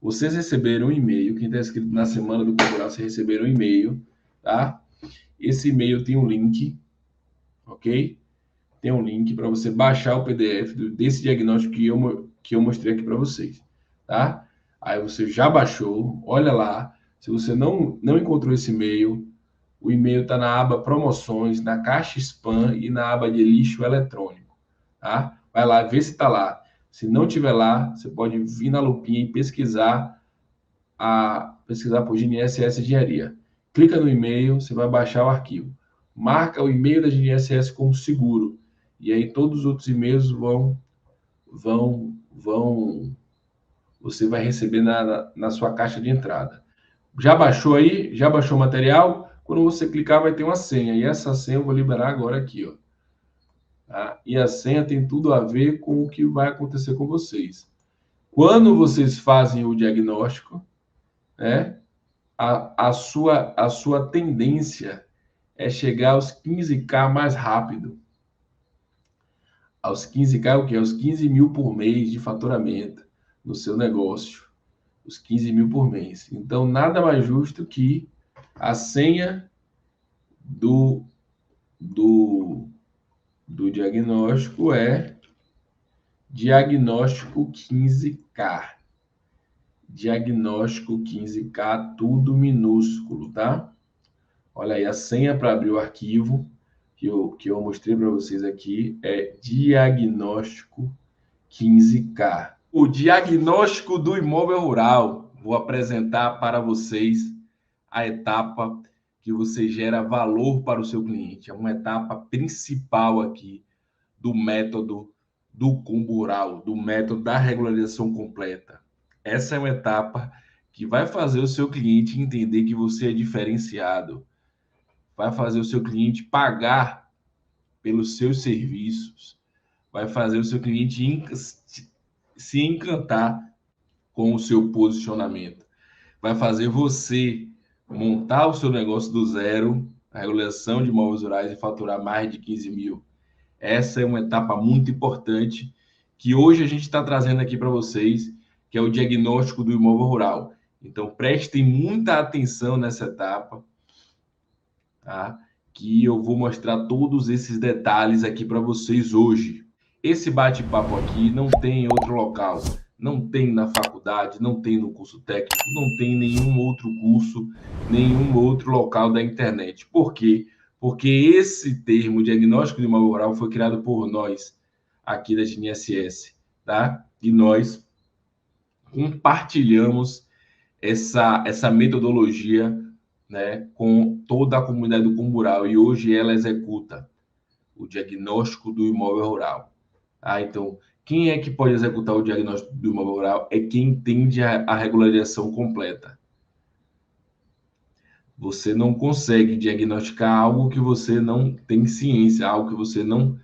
Vocês receberam um e-mail, quem está inscrito na Semana do Combo Rural, vocês receberam um e-mail, tá? Esse e-mail tem um link, ok? Tem um link para você baixar o PDF desse diagnóstico que eu mostrei aqui para vocês, tá? Aí você já baixou, olha lá. Se você não encontrou esse e-mail, o e-mail está na aba promoções, na caixa spam e na aba de lixo eletrônico, tá? Vai lá, vê se está lá. Se não tiver lá, você pode vir na lupinha e pesquisar por GNSS Engenharia. Clica no e-mail, você vai baixar o arquivo. Marca o e-mail da GNSS como seguro. E aí todos os outros e-mails você vai receber na sua caixa de entrada. Já baixou aí? Já baixou o material? Quando você clicar, vai ter uma senha. E essa senha eu vou liberar agora aqui, ó. Tá? E a senha tem tudo a ver com o que vai acontecer com vocês. Quando vocês fazem o diagnóstico, né, a sua tendência é chegar aos 15K mais rápido. Aos 15K, o quê? Aos 15 mil por mês de faturamento no seu negócio. Os 15 mil por mês. Então, nada mais justo que a senha do diagnóstico é diagnóstico 15K. Diagnóstico 15K, tudo minúsculo, tá? Olha aí, a senha para abrir o arquivo que eu mostrei para vocês aqui é diagnóstico 15K. O diagnóstico do imóvel rural. Vou apresentar para vocês a etapa que você gera valor para o seu cliente. É uma etapa principal aqui do método do Combo Rural, do método da regularização completa. Essa é uma etapa que vai fazer o seu cliente entender que você é diferenciado, vai fazer o seu cliente pagar pelos seus serviços, vai fazer o seu cliente se encantar com o seu posicionamento, vai fazer você montar o seu negócio do zero, a regulação de imóveis rurais e faturar mais de 15 mil. Essa é uma etapa muito importante que hoje a gente está trazendo aqui para vocês, que é o diagnóstico do imóvel rural. Então, prestem muita atenção nessa etapa, tá? Que eu vou mostrar todos esses detalhes aqui para vocês hoje. Esse bate-papo aqui não tem em outro local, não tem na faculdade, não tem no curso técnico, não tem nenhum outro curso, nenhum outro local da internet. Por quê? Porque esse termo diagnóstico de imóvel rural foi criado por nós aqui da GNSS, tá? E nós compartilhamos essa metodologia, né, com toda a comunidade do Combo Rural, e hoje ela executa o diagnóstico do imóvel rural. Então, quem é que pode executar o diagnóstico do imóvel rural? É quem entende a regularização completa. Você não consegue diagnosticar algo que você não tem ciência, algo que você não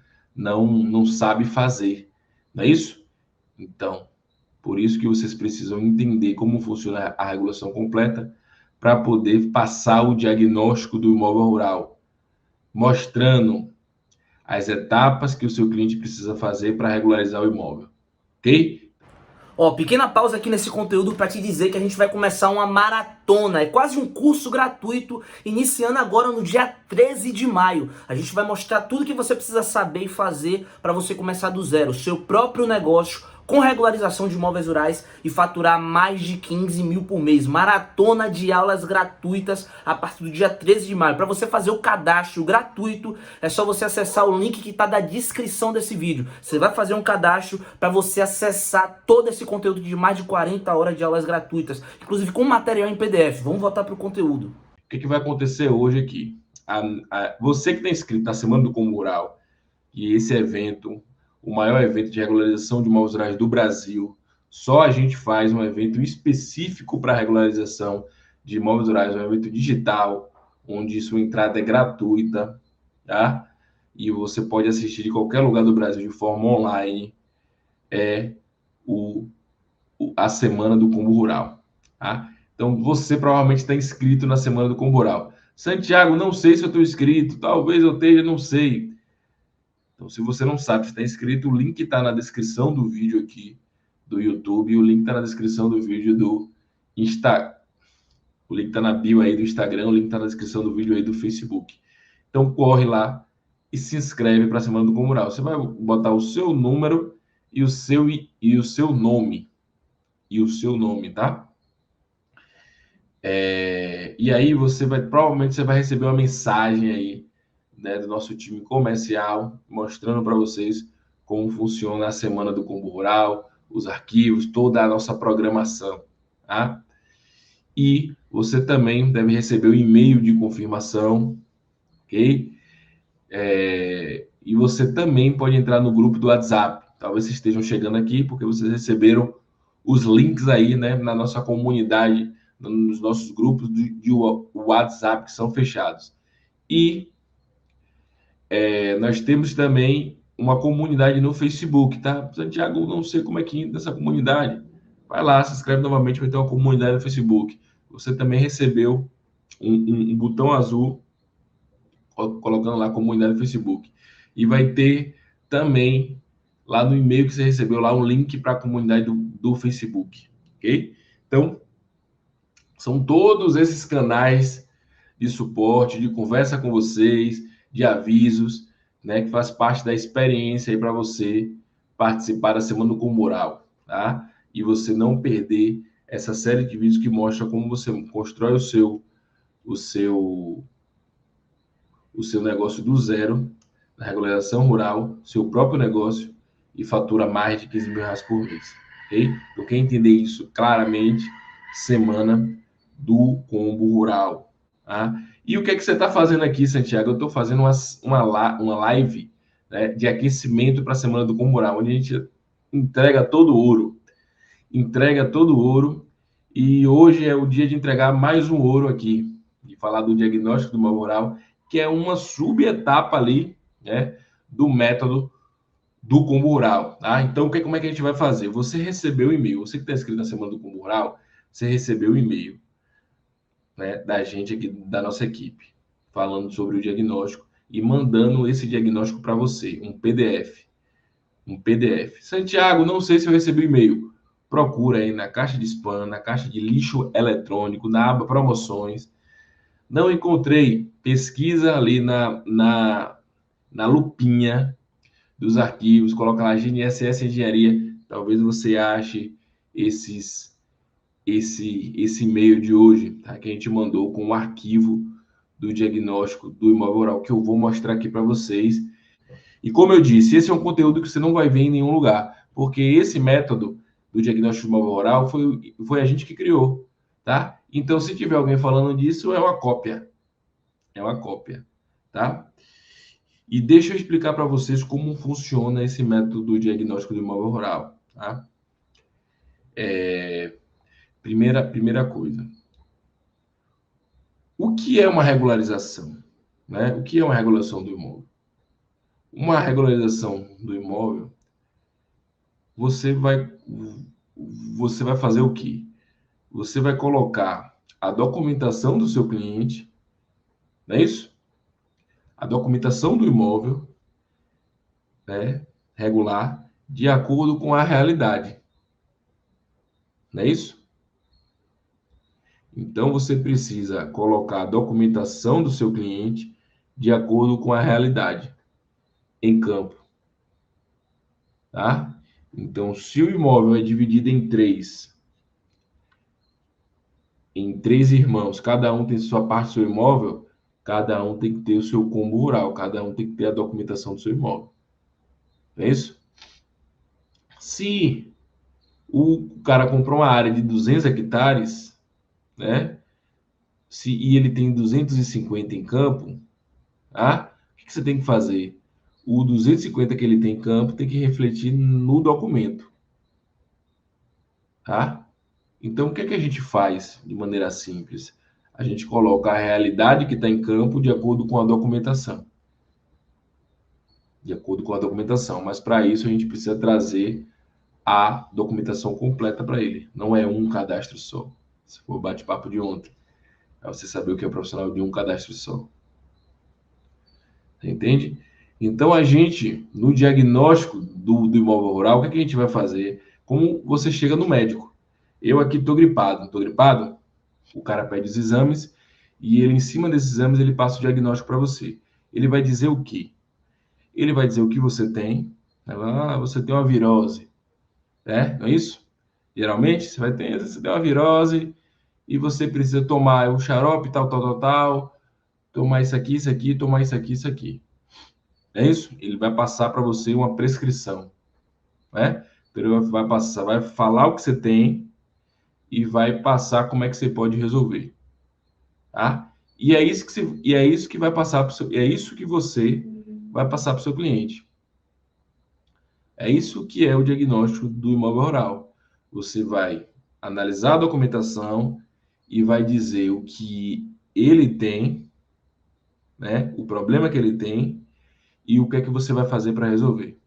sabe fazer. Não é isso? Então, por isso que vocês precisam entender como funciona a regulação completa para poder passar o diagnóstico do imóvel rural, mostrando as etapas que o seu cliente precisa fazer para regularizar o imóvel, ok? Ó, pequena pausa aqui nesse conteúdo para te dizer que a gente vai começar uma maratona, é quase um curso gratuito, iniciando agora no dia 13 de maio. A gente vai mostrar tudo que você precisa saber e fazer para você começar do zero, seu próprio negócio, com regularização de imóveis rurais e faturar mais de 15 mil por mês. Maratona de aulas gratuitas a partir do dia 13 de maio. Para você fazer o cadastro gratuito, é só você acessar o link que está na descrição desse vídeo. Você vai fazer um cadastro para você acessar todo esse conteúdo de mais de 40 horas de aulas gratuitas, inclusive com material em PDF. Vamos voltar para o conteúdo. O que vai acontecer hoje aqui? Você que está inscrito na Semana do Combo Rural, e esse evento, o maior evento de regularização de imóveis rurais do Brasil, só a gente faz um evento específico para regularização de imóveis rurais, um evento digital, onde sua entrada é gratuita, tá? E você pode assistir de qualquer lugar do Brasil de forma online. É a Semana do Combo Rural, tá? Então, você provavelmente está inscrito na Semana do Combo Rural. Santiago, não sei se eu estou inscrito, talvez eu esteja, não sei. Então, se você não sabe se está inscrito, o link está na descrição do vídeo aqui do YouTube, e o link está na descrição do vídeo do Insta. O link está na bio aí do Instagram, o link está na descrição do vídeo aí do Facebook. Então corre lá e se inscreve para a Semana do Combo Rural. Você vai botar o seu número e o seu nome. E o seu nome, tá? E aí provavelmente você vai receber uma mensagem aí, né, do nosso time comercial, mostrando para vocês como funciona a Semana do Combo Rural, os arquivos, toda a nossa programação, tá? E você também deve receber o e-mail de confirmação, ok? E você também pode entrar no grupo do WhatsApp. Talvez vocês estejam chegando aqui porque vocês receberam os links aí, né, na nossa comunidade, nos nossos grupos de WhatsApp que são fechados. E nós temos também uma comunidade no Facebook, tá? Santiago, não sei como é que entra nessa comunidade. Vai lá, se inscreve novamente, vai ter uma comunidade no Facebook. Você também recebeu um botão azul colocando lá comunidade no Facebook. E vai ter também lá no e-mail que você recebeu lá um link para a comunidade do Facebook, ok? Então, são todos esses canais de suporte, de conversa com vocês, de avisos, né, que faz parte da experiência aí para você participar da Semana do Combo Rural, tá? E você não perder essa série de vídeos que mostra como você constrói o seu negócio do zero, na regularização rural, seu próprio negócio, e fatura mais de 15 mil reais por mês, ok? Então, quem entender isso claramente, Semana do Combo Rural, tá? E o que é que você está fazendo aqui, Santiago? Eu estou fazendo uma live, né, de aquecimento para a Semana do Combo Rural, onde a gente entrega todo o ouro. E hoje é o dia de entregar mais um ouro aqui, de falar do diagnóstico do Combo Rural, que é uma subetapa ali, né, do método do Combo Rural, tá? Então, como é que a gente vai fazer? Você recebeu o e-mail, você que está inscrito na Semana do Combo Rural, você recebeu o e-mail, né, da gente aqui, da nossa equipe, falando sobre o diagnóstico e mandando esse diagnóstico para você, um PDF. Santiago, não sei se eu recebi o e-mail. Procura aí na caixa de spam, na caixa de lixo eletrônico, na aba promoções. Não encontrei, pesquisa ali na lupinha dos arquivos, coloca lá GNSS Engenharia, talvez você ache esse e-mail de hoje, tá? Que a gente mandou com o arquivo do diagnóstico do imóvel rural, que eu vou mostrar aqui para vocês. E como eu disse, esse é um conteúdo que você não vai ver em nenhum lugar, porque esse método do diagnóstico do imóvel rural foi a gente que criou, tá? Então, se tiver alguém falando disso, é uma cópia, tá? E deixa eu explicar para vocês como funciona esse método do diagnóstico do imóvel rural, tá? Primeira coisa. O que é uma regularização? Né? O que é uma regulação do imóvel? Uma regularização do imóvel, você vai fazer o quê? Você vai colocar a documentação do seu cliente, não é isso? A documentação do imóvel, né, regular, de acordo com a realidade. Não é isso? Então, você precisa colocar a documentação do seu cliente de acordo com a realidade em campo. Tá? Então, se o imóvel é dividido em três irmãos, cada um tem sua parte do seu imóvel, cada um tem que ter o seu combo rural, cada um tem que ter a documentação do seu imóvel. É isso? Se o cara comprou uma área de 200 hectares, né? E ele tem 250 em campo, tá? O que você tem que fazer? O 250 que ele tem em campo tem que refletir no documento, tá? Então, o que a gente faz de maneira simples? A gente coloca a realidade que está em campo de acordo com a documentação. Mas para isso a gente precisa trazer a documentação completa para ele. Não é um cadastro só. Se for o bate-papo de ontem, é você saber o que é profissional de um cadastro só. Entende? Então, a gente, no diagnóstico do imóvel rural, o que a gente vai fazer? como você chega no médico. Eu aqui estou gripado, estou gripado? O cara pede os exames e ele, em cima desses exames, ele passa o diagnóstico para você. Ele vai dizer o quê? Ele vai dizer o que você tem. Ah, você tem uma virose, né? Não é isso? Geralmente, você tem uma virose e você precisa tomar o xarope, tal, tomar isso aqui, tomar isso aqui. É isso? Ele vai passar para você uma prescrição, né? Então, ele vai passar, vai falar o que você tem e vai passar como é que você pode resolver, tá? E é isso que vai passar pro seu, é isso que você vai passar para o seu cliente. É isso que é o diagnóstico do imóvel rural. Você vai analisar a documentação e vai dizer o que ele tem, né? O problema que ele tem e o que é que você vai fazer para resolver.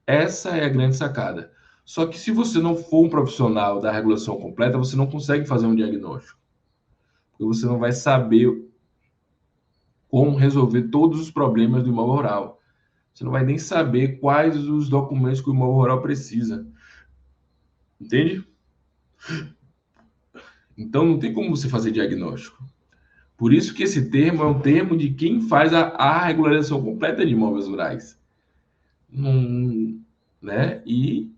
Essa é a grande sacada. Só que se você não for um profissional da regulação completa, você não consegue fazer um diagnóstico. Porque você não vai saber como resolver todos os problemas do imóvel rural. Você não vai nem saber quais os documentos que o imóvel rural precisa. Entende? Então não tem como você fazer diagnóstico. Por isso que esse termo é um termo de quem faz a regularização completa de imóveis rurais. Né? E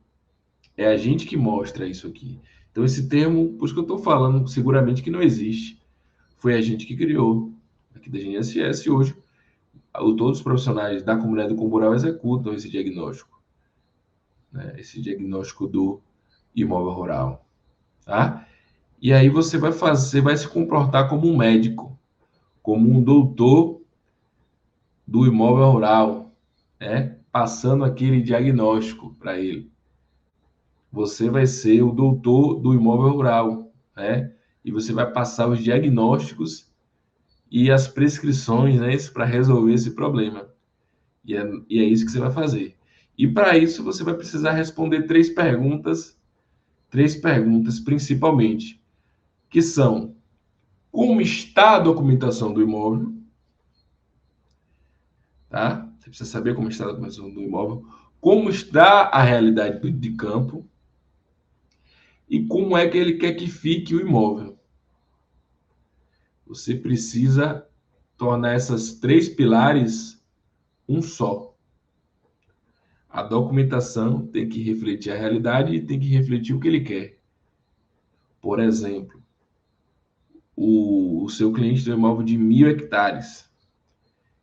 é a gente que mostra isso aqui. Então esse termo, por isso que eu estou falando seguramente que não existe. Foi a gente que criou, aqui da GNSS hoje. Todos os profissionais da comunidade do Combural executam esse diagnóstico, né? Esse diagnóstico do imóvel rural, tá? E aí você vai se comportar como um médico, como um doutor do imóvel rural, né? Passando aquele diagnóstico para ele. Você vai ser o doutor do imóvel rural, né? E você vai passar os diagnósticos e as prescrições, né, para resolver esse problema. E é isso que você vai fazer. E para isso você vai precisar responder três perguntas principalmente, que são: como está a documentação do imóvel? Tá? Você precisa saber como está a documentação do imóvel, como está a realidade de campo e como é que ele quer que fique o imóvel. Você precisa tornar essas três pilares um só. A documentação tem que refletir a realidade e tem que refletir o que ele quer. Por exemplo, o seu cliente tem um imóvel de 1.000 hectares.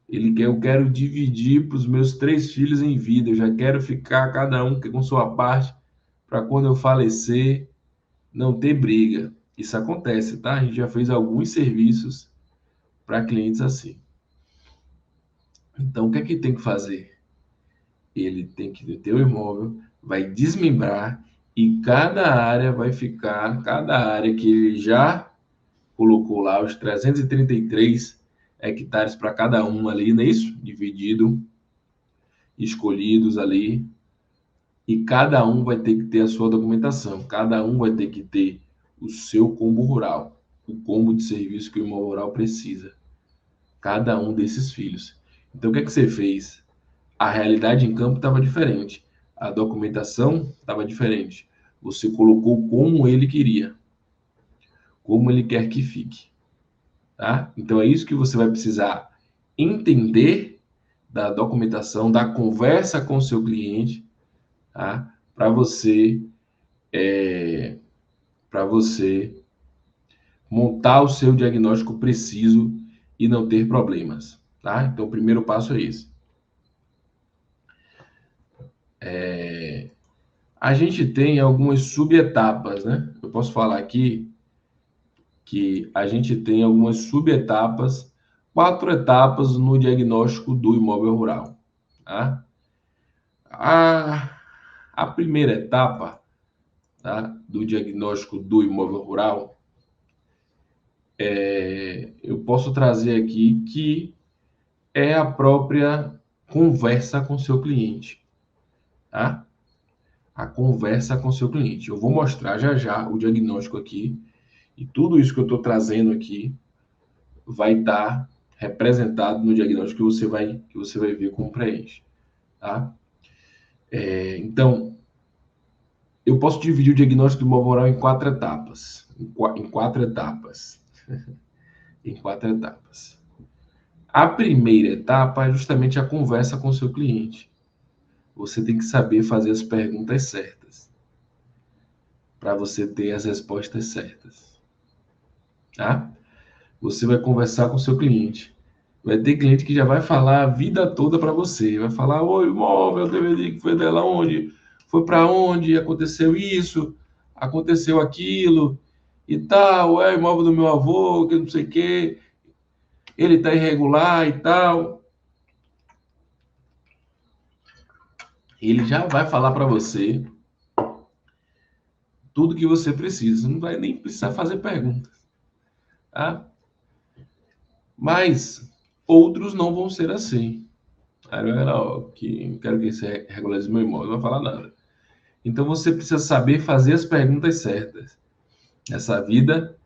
Eu quero dividir para os meus 3 filhos em vida. Eu já quero ficar cada um com sua parte para quando eu falecer não ter briga. Isso acontece, tá? A gente já fez alguns serviços para clientes assim. Então, o que é que tem que fazer? Ele tem que ter o imóvel, vai desmembrar e cada área que ele já colocou lá, os 333 hectares para cada um ali, não é isso? Dividido, escolhidos ali, e cada um vai ter que ter a sua documentação, cada um vai ter que ter o seu combo rural, o combo de serviço que o imóvel rural precisa, cada um desses filhos. Então, o que é que você fez? A realidade em campo estava diferente, a documentação estava diferente. Você colocou como ele queria, como ele quer que fique, tá? Então, é isso que você vai precisar entender da documentação, da conversa com o seu cliente, tá? Para você montar o seu diagnóstico preciso e não ter problemas, tá? Então, o primeiro passo é esse. A gente tem algumas subetapas, né? Eu posso falar aqui que a gente tem algumas subetapas, 4 etapas no diagnóstico do imóvel rural, tá? A primeira etapa, tá, do diagnóstico do imóvel rural, eu posso trazer aqui que é a própria conversa com seu cliente, tá? A conversa com seu cliente. Eu vou mostrar já já o diagnóstico aqui e tudo isso que eu estou trazendo aqui vai estar representado no diagnóstico que você vai ver como preenche, tá? Então, eu posso dividir o diagnóstico do imóvel rural em 4 etapas. Em 4 etapas. Em 4 etapas. A primeira etapa é justamente a conversa com o seu cliente. Você tem que saber fazer as perguntas certas para você ter as respostas certas, tá? Você vai conversar com o seu cliente. Vai ter cliente que já vai falar a vida toda para você. Vai falar: oi, imóvel, DVD que foi dela onde? Foi para onde? Aconteceu isso? Aconteceu aquilo? E tal, é imóvel do meu avô, que não sei o quê. Ele está irregular e tal. Ele já vai falar para você tudo que você precisa. Não vai nem precisar fazer perguntas, tá? Mas outros não vão ser assim. Aí vai lá, ó, que quero que você regularize meu imóvel, não vai falar nada. Então você precisa saber fazer as perguntas certas. Nessa vida,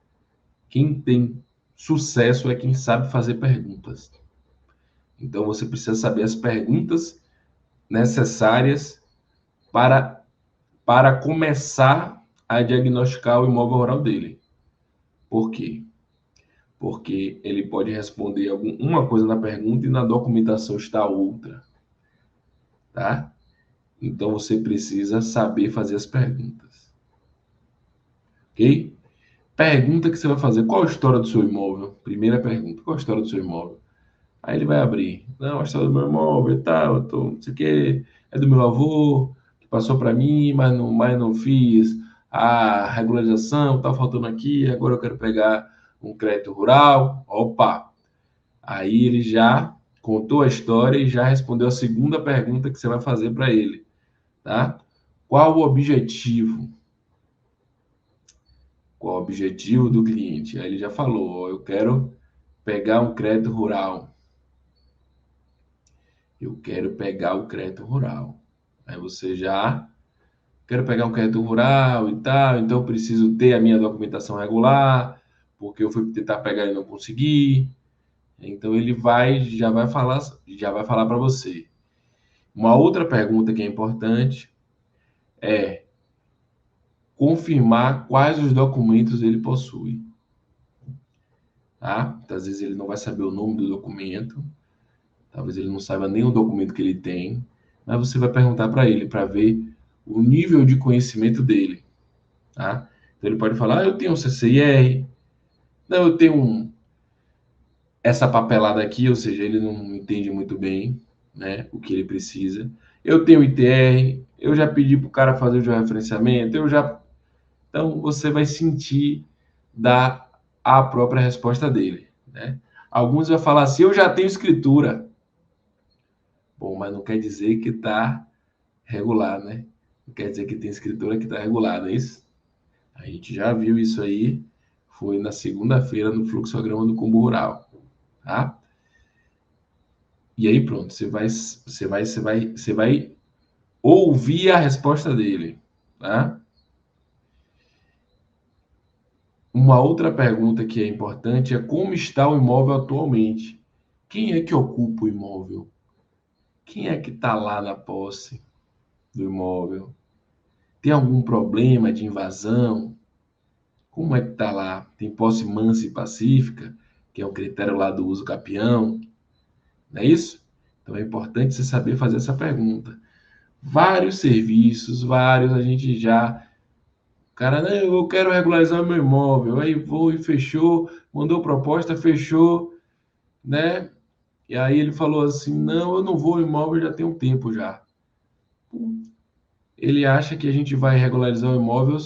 quem tem sucesso é quem sabe fazer perguntas. Então você precisa saber as perguntas necessárias para, para começar a diagnosticar o imóvel rural dele. Por quê? Porque ele pode responder uma coisa na pergunta e na documentação está outra, tá? Então você precisa saber fazer as perguntas, ok? Pergunta que você vai fazer: qual a história do seu imóvel? Primeira pergunta: qual a história do seu imóvel? Aí ele vai abrir: não, a história do meu imóvel e tal, não sei o que, é do meu avô, que passou para mim, mas não fiz a regularização, tá faltando aqui, agora eu quero pegar um crédito rural. Opa! Aí ele já contou a história e já respondeu a segunda pergunta que você vai fazer para ele, tá? Qual o objetivo? Qual o objetivo do cliente? Aí ele já falou: ó, eu quero pegar um crédito rural. Eu quero pegar o crédito rural. Aí você já quero pegar um crédito rural e tal, então eu preciso ter a minha documentação regular, porque eu fui tentar pegar e não consegui. Então ele já vai falar para você. Uma outra pergunta que é importante é confirmar quais os documentos ele possui, tá? Às vezes ele não vai saber o nome do documento, talvez ele não saiba nem o documento que ele tem, mas você vai perguntar para ele para ver o nível de conhecimento dele, tá? Então ele pode falar: eu tenho um CCIR, não, eu tenho essa papelada aqui, ou seja, ele não entende muito bem, né, o que ele precisa. Eu tenho ITR, eu já pedi para o cara fazer o georreferenciamento, eu já... Então você vai sentir dar a própria resposta dele, né? Alguns vão falar assim: eu já tenho escritura. Bom, mas não quer dizer que está regular, né? Não quer dizer que tem escritura que está regular, não é isso? A gente já viu isso aí, foi na segunda-feira no fluxograma do Combo Rural, tá? E aí pronto, você vai ouvir a resposta dele, tá? Uma outra pergunta que é importante é: como está o imóvel atualmente? Quem é que ocupa o imóvel? Quem é que está lá na posse do imóvel? Tem algum problema de invasão? Como é que está lá? Tem posse mansa e pacífica, que é o critério lá do uso capião, não é isso? Então é importante você saber fazer essa pergunta. Vários serviços, vários, a gente já... O cara: não, eu quero regularizar o meu imóvel. Aí vou e fechou, mandou proposta, fechou, né? E aí ele falou assim: não, eu não vou, o imóvel já tem um tempo já. Ele acha que a gente vai regularizar o imóvel,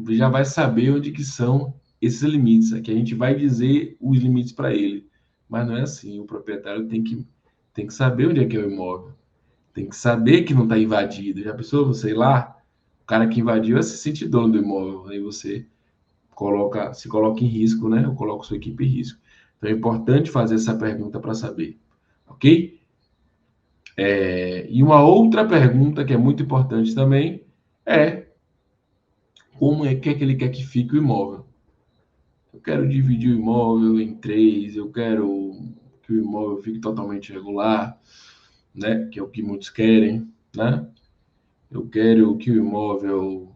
já vai saber onde que são esses limites, que a gente vai dizer os limites para ele. Mas não é assim, o proprietário tem que saber onde é que é o imóvel, tem que saber que não está invadido. Já pensou, você ir lá, o cara que invadiu é se sentir dono do imóvel, aí você se coloca em risco, né? Eu coloco sua equipe em risco. Então é importante fazer essa pergunta para saber, ok? E uma outra pergunta que é muito importante também é: como é que ele quer que fique o imóvel? Eu quero dividir o imóvel em três, eu quero que o imóvel fique totalmente regular, né? Que é o que muitos querem, né? eu quero que o imóvel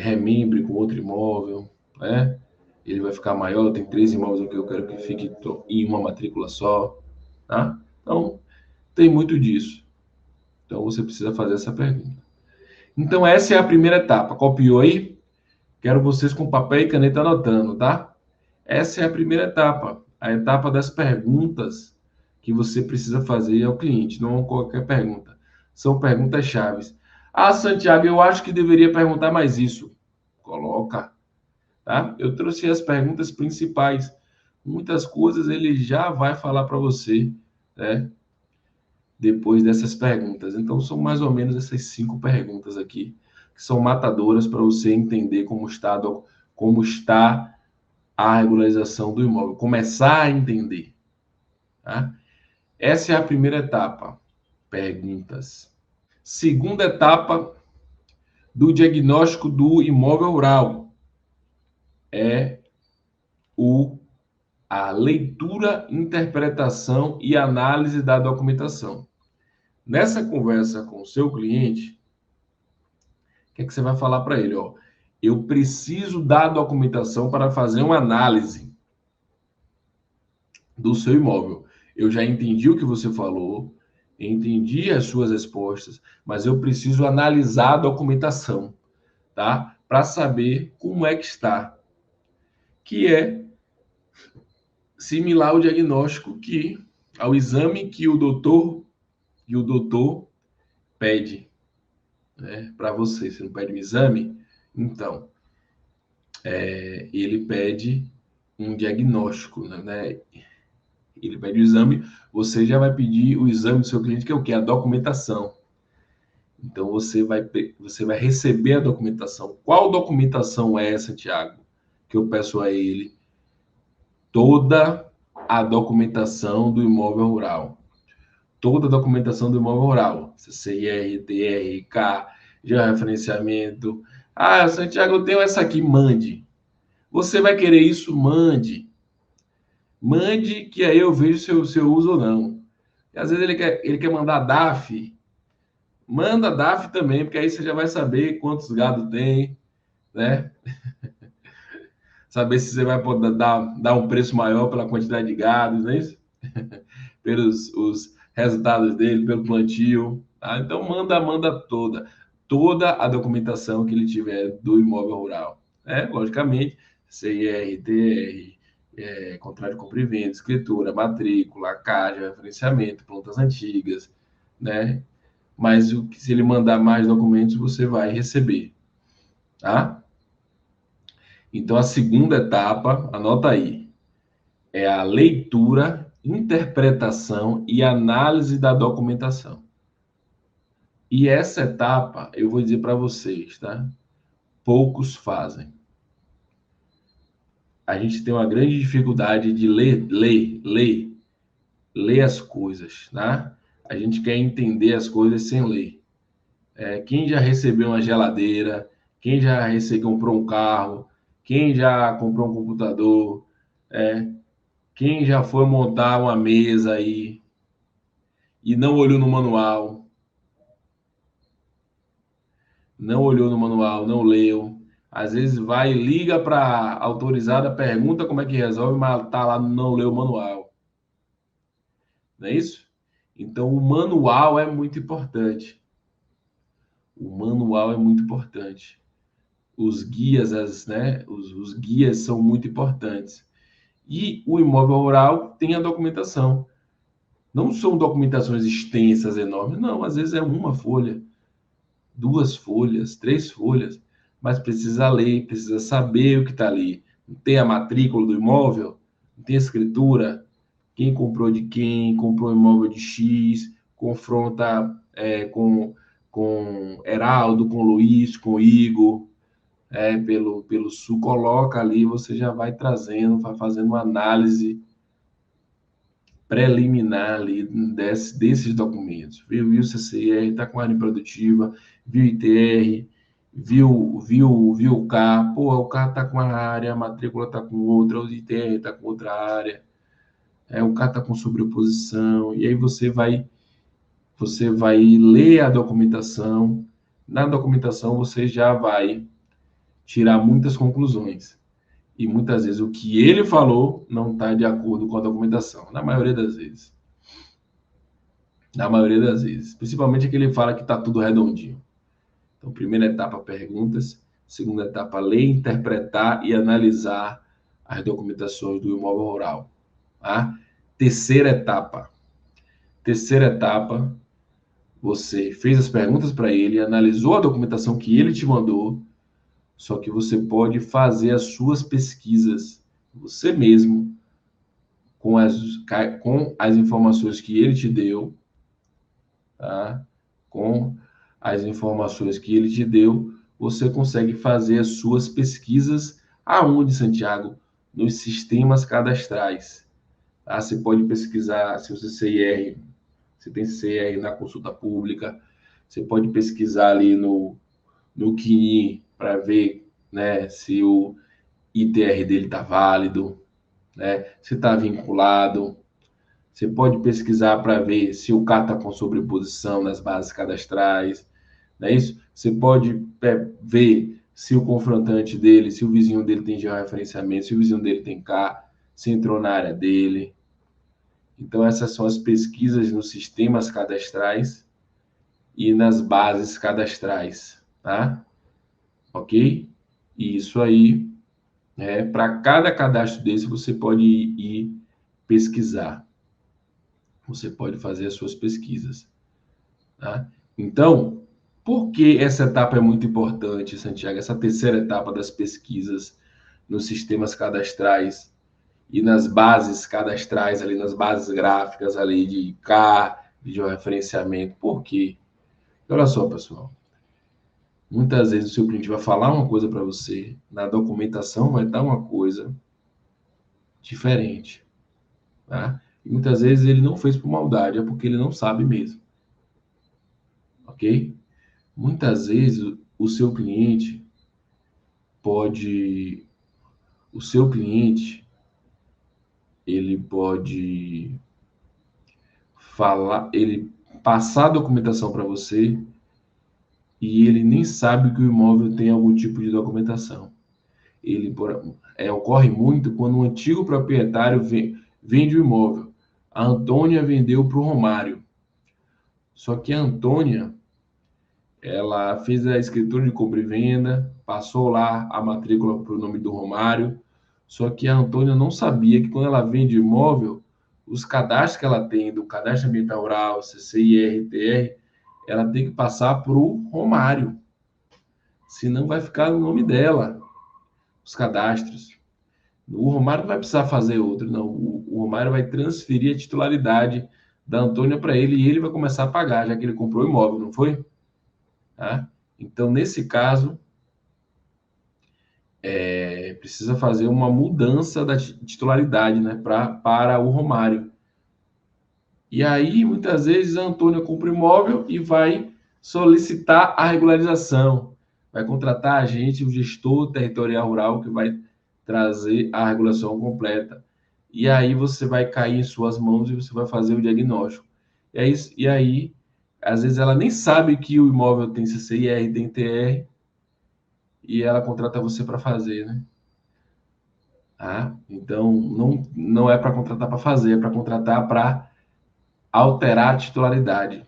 remembre com outro imóvel, né? Ele vai ficar maior, tem 3 imóveis aqui, eu quero que fique em uma matrícula só, tá? Então, tem muito disso. Então, você precisa fazer essa pergunta. Então, essa é a primeira etapa. Copiou aí? Quero vocês com papel e caneta anotando, tá? Essa é a primeira etapa, a etapa das perguntas que você precisa fazer ao cliente, não qualquer pergunta. São perguntas chaves. Ah, Santiago, eu acho que deveria perguntar mais isso. Coloca, tá? Eu trouxe as perguntas principais. Muitas coisas ele já vai falar para você, né? Depois dessas perguntas. Então, são mais ou menos essas 5 perguntas aqui, que são matadoras para você entender como está a regularização do imóvel, começar a entender. Tá? Essa é a primeira etapa, perguntas. Segunda etapa do diagnóstico do imóvel rural é a leitura, interpretação e análise da documentação. Nessa conversa com o seu cliente, o que é que você vai falar para ele? Ó, eu preciso da documentação para fazer uma análise do seu imóvel. Eu já entendi o que você falou, entendi as suas respostas, mas eu preciso analisar a documentação, tá? Para saber como é que está. Que é similar ao diagnóstico ao exame que o doutor pede, né, para você. Você não pede um exame? Então, ele pede um diagnóstico, né? Ele pede o exame, você já vai pedir o exame do seu cliente, que é o quê? A documentação. Então, você vai receber a documentação. Qual documentação é essa, Tiago? Que eu peço a ele? Toda a documentação do imóvel rural. Toda a documentação do imóvel rural. CCIR, TRK, georreferenciamento. Ah, Santiago, eu tenho essa aqui, mande. Você vai querer isso? Mande. Mande, que aí eu vejo se eu uso ou não. E às vezes ele quer mandar DAF. Manda DAF também, porque aí você já vai saber quantos gado tem, né? Saber se você vai poder dar um preço maior pela quantidade de gado, não é isso? Pelos os resultados dele, pelo plantio. Tá? Então, manda toda a documentação que ele tiver do imóvel rural. Né? Logicamente, CIR, TR, contrato de compra e venda, escritura, matrícula, CAD, referenciamento, plantas antigas, né? Mas se ele mandar mais documentos, você vai receber, tá? Então, a segunda etapa, anota aí, é a leitura, interpretação e análise da documentação. E essa etapa, eu vou dizer para vocês, tá? Poucos fazem. A gente tem uma grande dificuldade de ler as coisas, tá? A gente quer entender as coisas sem ler. Quem já recebeu uma geladeira, quem já comprou um carro, quem já comprou um computador, quem já foi montar uma mesa aí e não olhou no manual, não leu. Às vezes vai, liga para a autorizada, pergunta como é que resolve, mas tá lá, não leu o manual. Não é isso? Então, o manual é muito importante. O manual é muito importante. Os guias, os guias são muito importantes. E o imóvel rural tem a documentação. Não são documentações extensas, enormes, não. Às vezes é uma folha, 2 folhas, 3 folhas, mas precisa ler, precisa saber o que está ali. Não tem a matrícula do imóvel, não tem a escritura, quem comprou de quem, comprou um imóvel de X, confronta com Heraldo, com Luiz, com Igor, pelo Sul, coloca ali, você já vai trazendo, vai fazendo uma análise preliminar ali desses documentos. Viu o CCR, está com área produtiva, viu ITR, viu o CAR, pô, o CAR está com uma área, a matrícula está com outra, o ITR está com outra área, o CAR está com sobreposição, e aí você vai você vai ler a documentação. Na documentação, você já vai tirar muitas conclusões. E muitas vezes o que ele falou não está de acordo com a documentação, na maioria das vezes. Na maioria das vezes. Principalmente que ele fala que está tudo redondinho. Então, primeira etapa, perguntas. Segunda etapa, ler, interpretar e analisar as documentações do imóvel rural. Tá? Terceira etapa. Você fez as perguntas para ele, analisou a documentação que ele te mandou, só que você pode fazer as suas pesquisas você mesmo com as informações que ele te deu, tá? Com as informações que ele te deu, você consegue fazer as suas pesquisas aonde, Santiago? Nos sistemas cadastrais. Tá? Você pode pesquisar se você CIR, você tem CIR na consulta pública, você pode pesquisar ali no CNI para ver, né, se o ITR dele está válido, né, se está vinculado. Você pode pesquisar para ver se o CAR está com sobreposição nas bases cadastrais, não é isso? Você pode ver se o confrontante dele, se o vizinho dele tem georreferenciamento, se o vizinho dele tem CAR, se entrou na área dele. Então, essas são as pesquisas nos sistemas cadastrais e nas bases cadastrais, tá? Ok? E isso aí, para cada cadastro desse, você pode ir pesquisar. Você pode fazer as suas pesquisas, tá? Então, por que essa etapa é muito importante, Santiago? Essa terceira etapa das pesquisas nos sistemas cadastrais e nas bases cadastrais, ali nas bases gráficas ali de CAR, de georreferenciamento. Por quê? Olha só, pessoal. Muitas vezes o seu cliente vai falar uma coisa para você, na documentação vai estar uma coisa diferente, tá? E muitas vezes ele não fez por maldade, é porque ele não sabe mesmo. Ok? Muitas vezes o seu cliente ele pode falar, ele passar a documentação para você e ele nem sabe que o imóvel tem algum tipo de documentação. Ocorre muito quando um antigo proprietário vende o imóvel. A Antônia vendeu para o Romário. Só que a Antônia, ela fez a escritura de compra e venda, passou lá a matrícula para o nome do Romário. Só que a Antônia não sabia que quando ela vende o imóvel, os cadastros que ela tem, do cadastro ambiental rural, CCIR, TR, ela tem que passar para o Romário. Senão vai ficar no nome dela, os cadastros. O Romário não vai precisar fazer outro, não. O Romário vai transferir a titularidade da Antônia para ele e ele vai começar a pagar, já que ele comprou o imóvel, não foi? Tá? Então, nesse caso, precisa fazer uma mudança da titularidade, né, para o Romário. E aí, muitas vezes, a Antônia compra o imóvel e vai solicitar a regularização. Vai contratar a gente, o gestor territorial rural, que vai trazer a regulação completa. E aí você vai cair em suas mãos e você vai fazer o diagnóstico. E aí, às vezes, ela nem sabe que o imóvel tem CCIR, tem TR, e ela contrata você para fazer, né? Então, não é para contratar para fazer, é para contratar para alterar a titularidade.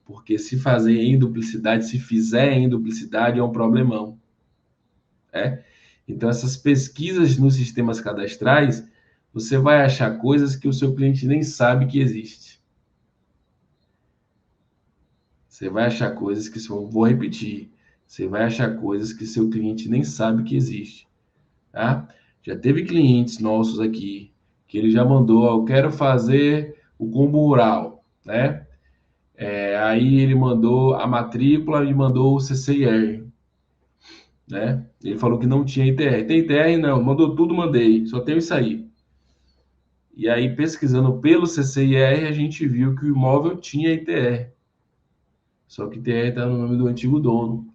Porque se fazer em duplicidade, se fizer em duplicidade, é um problemão. Então, essas pesquisas nos sistemas cadastrais, você vai achar coisas que o seu cliente nem sabe que existe. Você vai achar coisas que, vou repetir, você vai achar coisas que seu cliente nem sabe que existe. Tá? Já teve clientes nossos aqui que ele já mandou, eu quero fazer o combo rural, né? Aí ele mandou a matrícula e mandou o CCIR, né? Ele falou que não tinha ITR. Tem ITR? Não, mandou tudo, mandei, só tenho isso aí. E aí, pesquisando pelo CCIR, a gente viu que o imóvel tinha ITR. Só que ITR está no nome do antigo dono.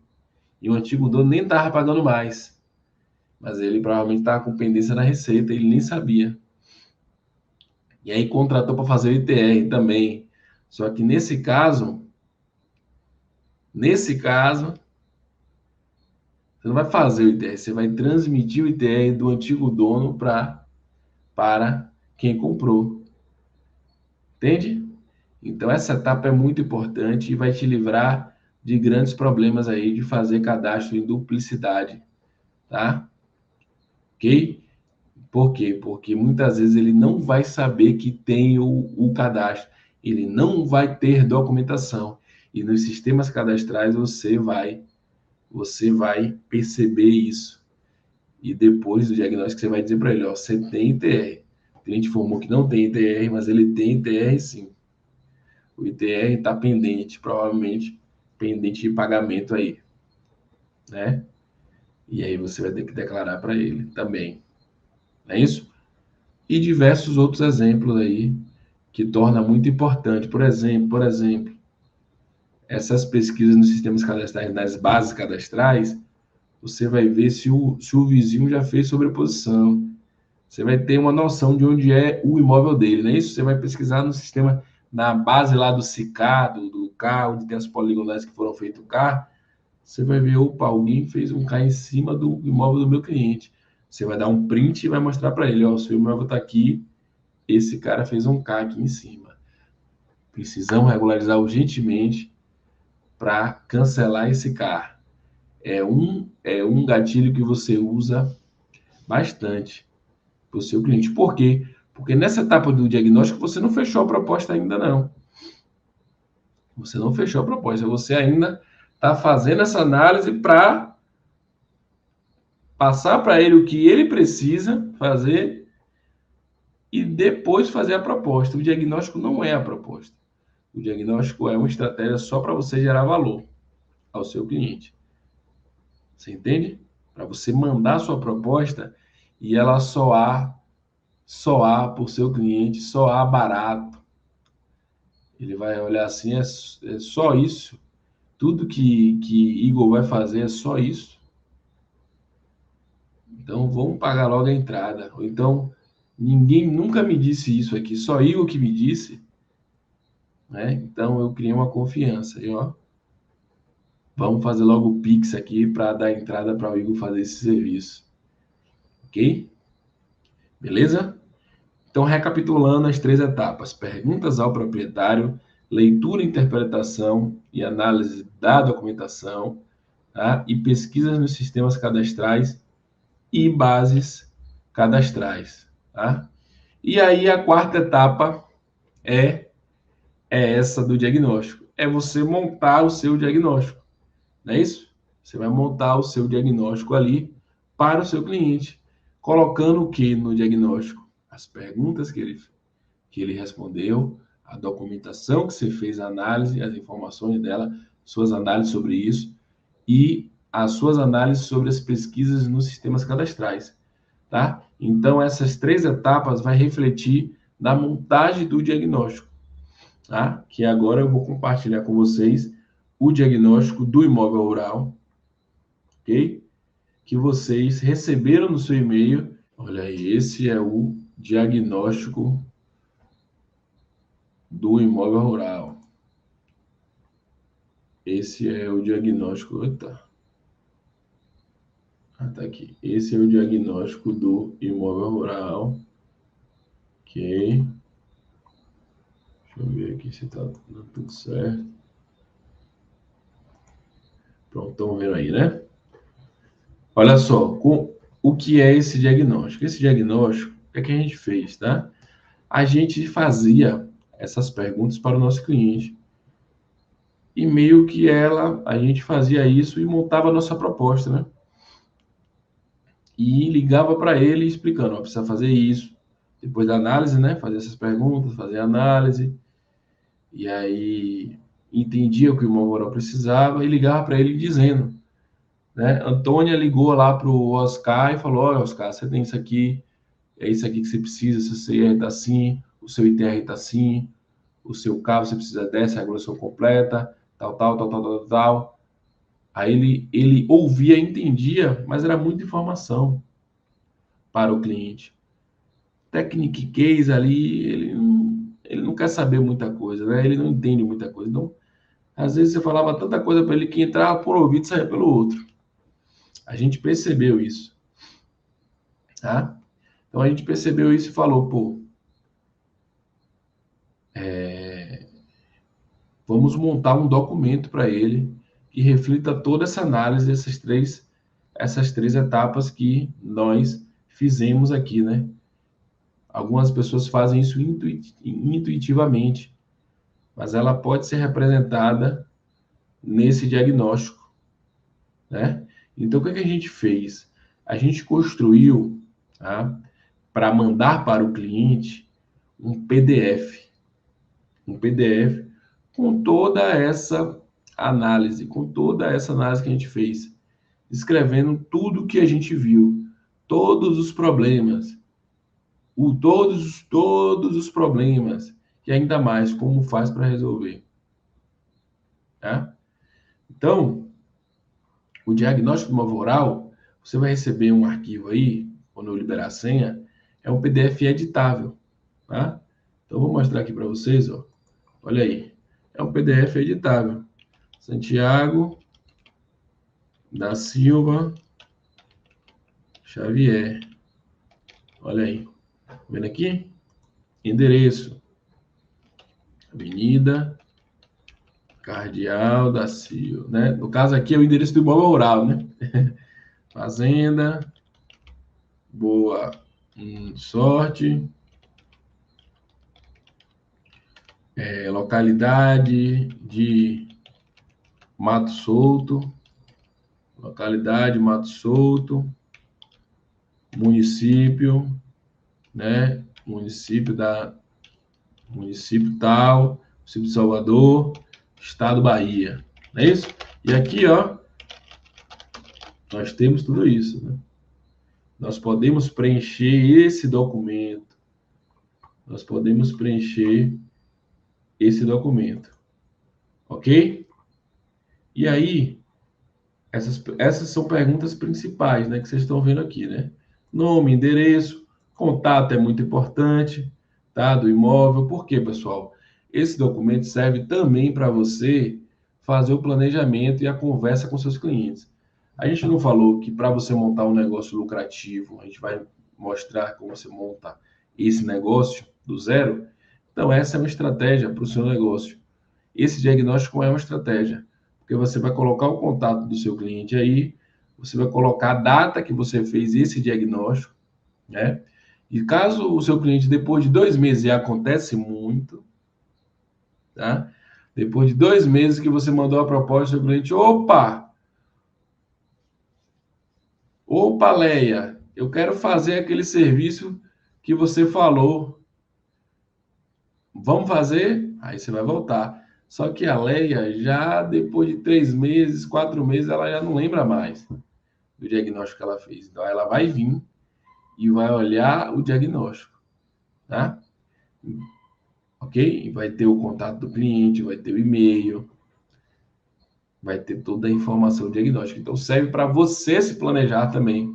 E o antigo dono nem estava pagando mais. Mas ele provavelmente estava com pendência na receita, ele nem sabia. E aí contratou para fazer o ITR também. Só que nesse caso, você não vai fazer o ITR, você vai transmitir o ITR do antigo dono para quem comprou. Entende? Então, essa etapa é muito importante e vai te livrar de grandes problemas aí de fazer cadastro em duplicidade, tá? Ok? Por quê? Porque muitas vezes ele não vai saber que tem o cadastro, ele não vai ter documentação. E nos sistemas cadastrais você vai perceber isso. E depois do diagnóstico você vai dizer para ele, ó, você tem ITR. O cliente informou que não tem ITR, mas ele tem ITR sim. O ITR está pendente, provavelmente pendente de pagamento aí, né? E aí você vai ter que declarar para ele também. Não é isso? E diversos outros exemplos aí que torna muito importante. Por exemplo, essas pesquisas nos sistemas cadastrais, nas bases cadastrais, você vai ver se o vizinho já fez sobreposição. Você vai ter uma noção de onde é o imóvel dele, não é isso? Você vai pesquisar no sistema, na base lá do SICAR, do CAR, onde tem as poligonais que foram feitos o CAR, você vai ver, opa, alguém fez um CAR em cima do imóvel do meu cliente. Você vai dar um print e vai mostrar para ele, ó, o seu imóvel está aqui, esse cara fez um CAR aqui em cima. Precisamos regularizar urgentemente para cancelar esse CAR. É um gatilho que você usa bastante para o seu cliente. Por quê? Porque nessa etapa do diagnóstico você não fechou a proposta ainda não. Você não fechou a proposta, você ainda está fazendo essa análise para passar para ele o que ele precisa fazer e depois fazer a proposta. O diagnóstico não é a proposta. O diagnóstico é uma estratégia só para você gerar valor ao seu cliente. Você entende? Para você mandar a sua proposta e ela soar para o seu cliente, soar barato. Ele vai olhar assim, é só isso. Tudo que Igor vai fazer é só isso. Então vamos pagar logo a entrada. Ou então, ninguém nunca me disse isso aqui, só Igor que me disse. Né? Então eu criei uma confiança. E, ó, vamos fazer logo o Pix aqui para dar entrada para o Igor fazer esse serviço. Ok? Beleza? Então, recapitulando as 3 etapas: perguntas ao proprietário, leitura, interpretação e análise da documentação, tá? E pesquisas nos sistemas cadastrais e bases cadastrais, tá? E aí a 4ª etapa é essa do diagnóstico. É você montar o seu diagnóstico, não é isso? Você vai montar o seu diagnóstico ali para o seu cliente, colocando o que no diagnóstico? As perguntas que ele respondeu, a documentação que você fez a análise, as informações dela, suas análises sobre isso e as suas análises sobre as pesquisas nos sistemas cadastrais, tá? Então, essas 3 etapas vai refletir na montagem do diagnóstico, tá? Que agora eu vou compartilhar com vocês o diagnóstico do imóvel rural, ok? Que vocês receberam no seu e-mail. Olha aí, esse é o diagnóstico do imóvel rural. Esse é o diagnóstico. Eita. Tá aqui. Esse é o diagnóstico do imóvel rural. Ok. Deixa eu ver aqui se tá tudo certo. Pronto, estão vendo aí, né? Olha só, o que é esse diagnóstico? Esse diagnóstico é que a gente fez, tá? A gente fazia essas perguntas para o nosso cliente. E meio que a gente fazia isso e montava a nossa proposta, né? E ligava para ele explicando, ó, precisa fazer isso. Depois da análise, né? Fazer essas perguntas, fazer a análise. E aí entendia o que o imóvel precisava e ligava para ele dizendo, né? Antônia ligou lá para o Oscar e falou, olha, Oscar, você tem isso aqui, é isso aqui que você precisa, seu CR está assim, o seu ITR está assim, o seu carro você precisa dessa regulação completa, tal. Aí ele ouvia, entendia, mas era muita informação para o cliente. Technic Case ali, ele ele não quer saber muita coisa, né? Ele não entende muita coisa. Então, às vezes você falava tanta coisa para ele que entrava por um ouvido e saía pelo outro. A gente percebeu isso, tá? Então a gente percebeu isso e falou, pô, vamos montar um documento para ele que reflita toda essa análise essas três etapas que nós fizemos aqui, né? Algumas pessoas fazem isso intuitivamente, mas ela pode ser representada nesse diagnóstico, né? Então, o que a gente fez? A gente construiu, tá, para mandar para o cliente um PDF com toda essa com toda essa análise que a gente fez, escrevendo tudo que a gente viu, todos os problemas, todos os problemas, e ainda mais como faz para resolver, tá? Então, o diagnóstico do imóvel rural, você vai receber um arquivo aí, quando eu liberar a senha, é um PDF editável, tá? Então, vou mostrar aqui para vocês, ó. Olha aí, é um PDF editável. Santiago da Silva Xavier. Olha aí, vendo aqui? Endereço: Avenida Cardeal da Silva, né? No caso aqui é o endereço do imóvel rural, né? Fazenda Boa Sorte, localidade de Mato Solto, município, né? Município tal, município de Salvador, estado Bahia, não é isso? E aqui, ó, nós temos tudo isso, né? Nós podemos preencher esse documento. Ok? E aí, essas são perguntas principais, né, que vocês estão vendo aqui, né? Nome, endereço, contato é muito importante, tá? Do imóvel. Por quê, pessoal? Esse documento serve também para você fazer o planejamento e a conversa com seus clientes. A gente não falou que para você montar um negócio lucrativo, a gente vai mostrar como você monta esse negócio do zero. Então, essa é uma estratégia para o seu negócio. Esse diagnóstico é uma estratégia, porque você vai colocar o contato do seu cliente aí, você vai colocar a data que você fez esse diagnóstico, né? E caso o seu cliente, depois de 2 meses, e acontece muito, tá? Depois de 2 meses que você mandou a proposta, o seu cliente, opa, Leia, eu quero fazer aquele serviço que você falou. Vamos fazer? Aí você vai voltar. Só que a Leia, já depois de 3 meses, 4 meses, ela já não lembra mais do diagnóstico que ela fez. Então, ela vai vir e vai olhar o diagnóstico, tá? Ok? E vai ter o contato do cliente, vai ter o e-mail, vai ter toda a informação diagnóstica. Então, serve para você se planejar também.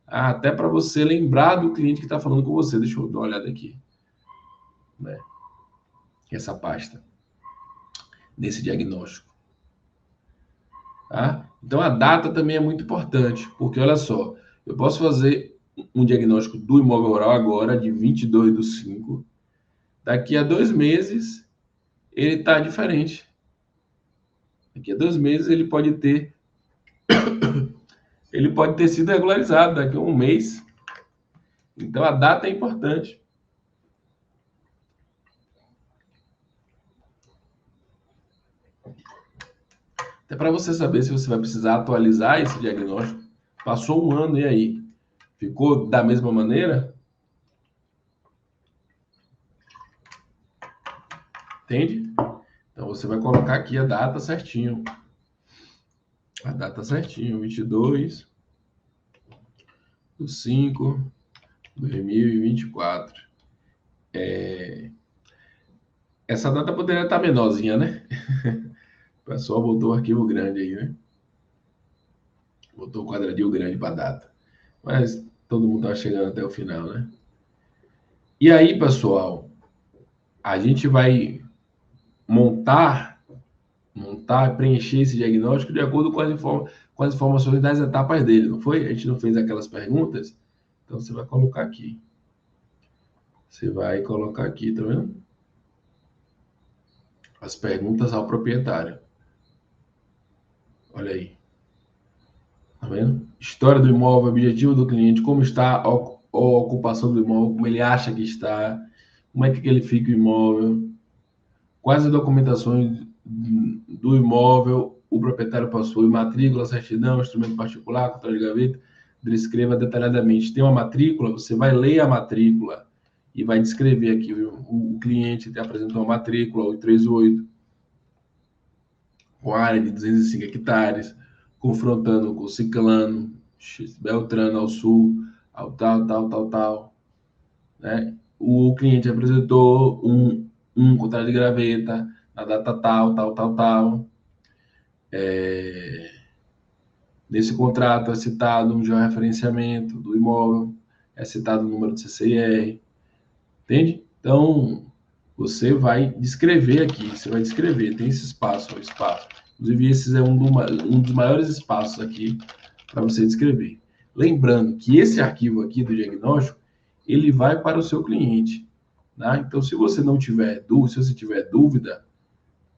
Até para você lembrar do cliente que está falando com você. Deixa eu dar uma olhada aqui, né? Essa pasta desse diagnóstico. Tá? Então, a data também é muito importante, porque olha só, eu posso fazer um diagnóstico do imóvel rural agora, de 22/5. Daqui a 2 meses, ele está diferente. Daqui a 2 meses, ele pode ter sido regularizado daqui a um mês. Então, a data é importante. Até para você saber se você vai precisar atualizar esse diagnóstico. Passou um ano, e aí? Ficou da mesma maneira? Entende? Então, você vai colocar aqui a data certinho. 22/5/2024. Essa data poderia estar menorzinha, né? O pessoal botou o arquivo grande aí, né? Botou o quadradinho grande para a data. Mas todo mundo está chegando até o final, né? E aí, pessoal, a gente vai montar, preencher esse diagnóstico de acordo com as informações das etapas dele, não foi? A gente não fez aquelas perguntas? Então, você vai colocar aqui. Você vai colocar aqui, tá vendo? As perguntas ao proprietário. Olha aí. Tá vendo? História do imóvel, objetivo do cliente, como está a ocupação do imóvel, como ele acha que está, como é que ele fica o imóvel, quais as documentações do imóvel o proprietário possui, matrícula, certidão, instrumento particular, contrato de gaveta, descreva detalhadamente. Tem uma matrícula, você vai ler a matrícula e vai descrever aqui. O cliente te apresentou uma matrícula, 838, com área de 205 hectares, confrontando com Ciclano, Beltrano ao sul, ao tal, né? O cliente apresentou um contrato de graveta, na data tal. Nesse contrato é citado um georreferenciamento do imóvel, é citado o número de CCIR, entende? Então, você vai descrever aqui, tem esse espaço, Inclusive, esse é um dos maiores espaços aqui para você descrever. Lembrando que esse arquivo aqui do diagnóstico, ele vai para o seu cliente, tá? Então, se você tiver dúvida,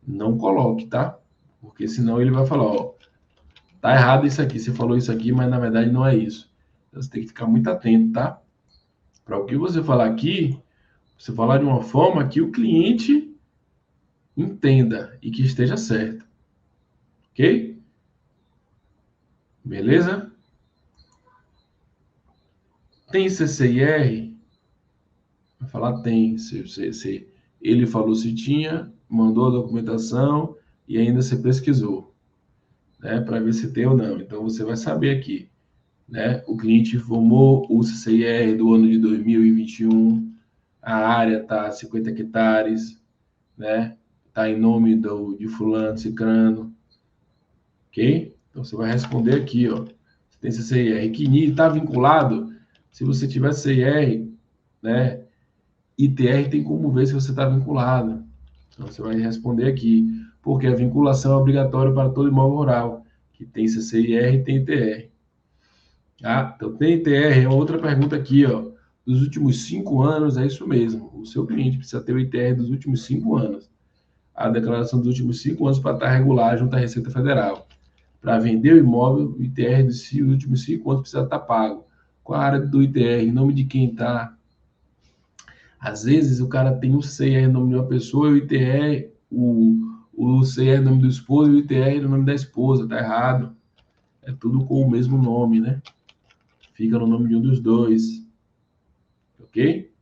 não coloque, tá? Porque senão ele vai falar, ó, tá errado isso aqui, você falou isso aqui, mas na verdade não é isso. Então, você tem que ficar muito atento, tá? Para o que você falar aqui, você falar de uma forma que o cliente entenda e que esteja certo. Ok? Beleza? Tem CCIR? Vai falar tem. Se ele falou se tinha, mandou a documentação e ainda você pesquisou, né? Para ver se tem ou não. Então você vai saber aqui, né? O cliente informou o CCIR do ano de 2021, a área está 50 hectares, né? Está em nome de fulano, cicrano, ok? Então você vai responder aqui, ó. Você tem CCIR. CNI está vinculado? Se você tiver CIR, né? ITR tem como ver se você está vinculado. Então você vai responder aqui, porque a vinculação é obrigatória para todo imóvel rural, que tem CCIR e tem ITR. Ah, então tem ITR, é outra pergunta aqui, ó. Dos últimos 5 anos, é isso mesmo. O seu cliente precisa ter o ITR dos últimos 5 anos. A declaração dos últimos 5 anos para estar regular junto à Receita Federal. Para vender o imóvel, o ITR dos últimos 5 anos precisa estar pago. Qual a área do ITR? Em nome de quem está? Às vezes o cara tem um CIR no nome de uma pessoa e o ITR, o CIR no nome do esposo e o ITR no nome da esposa. Tá errado. É tudo com o mesmo nome, né? Fica no nome de um dos dois. Ok?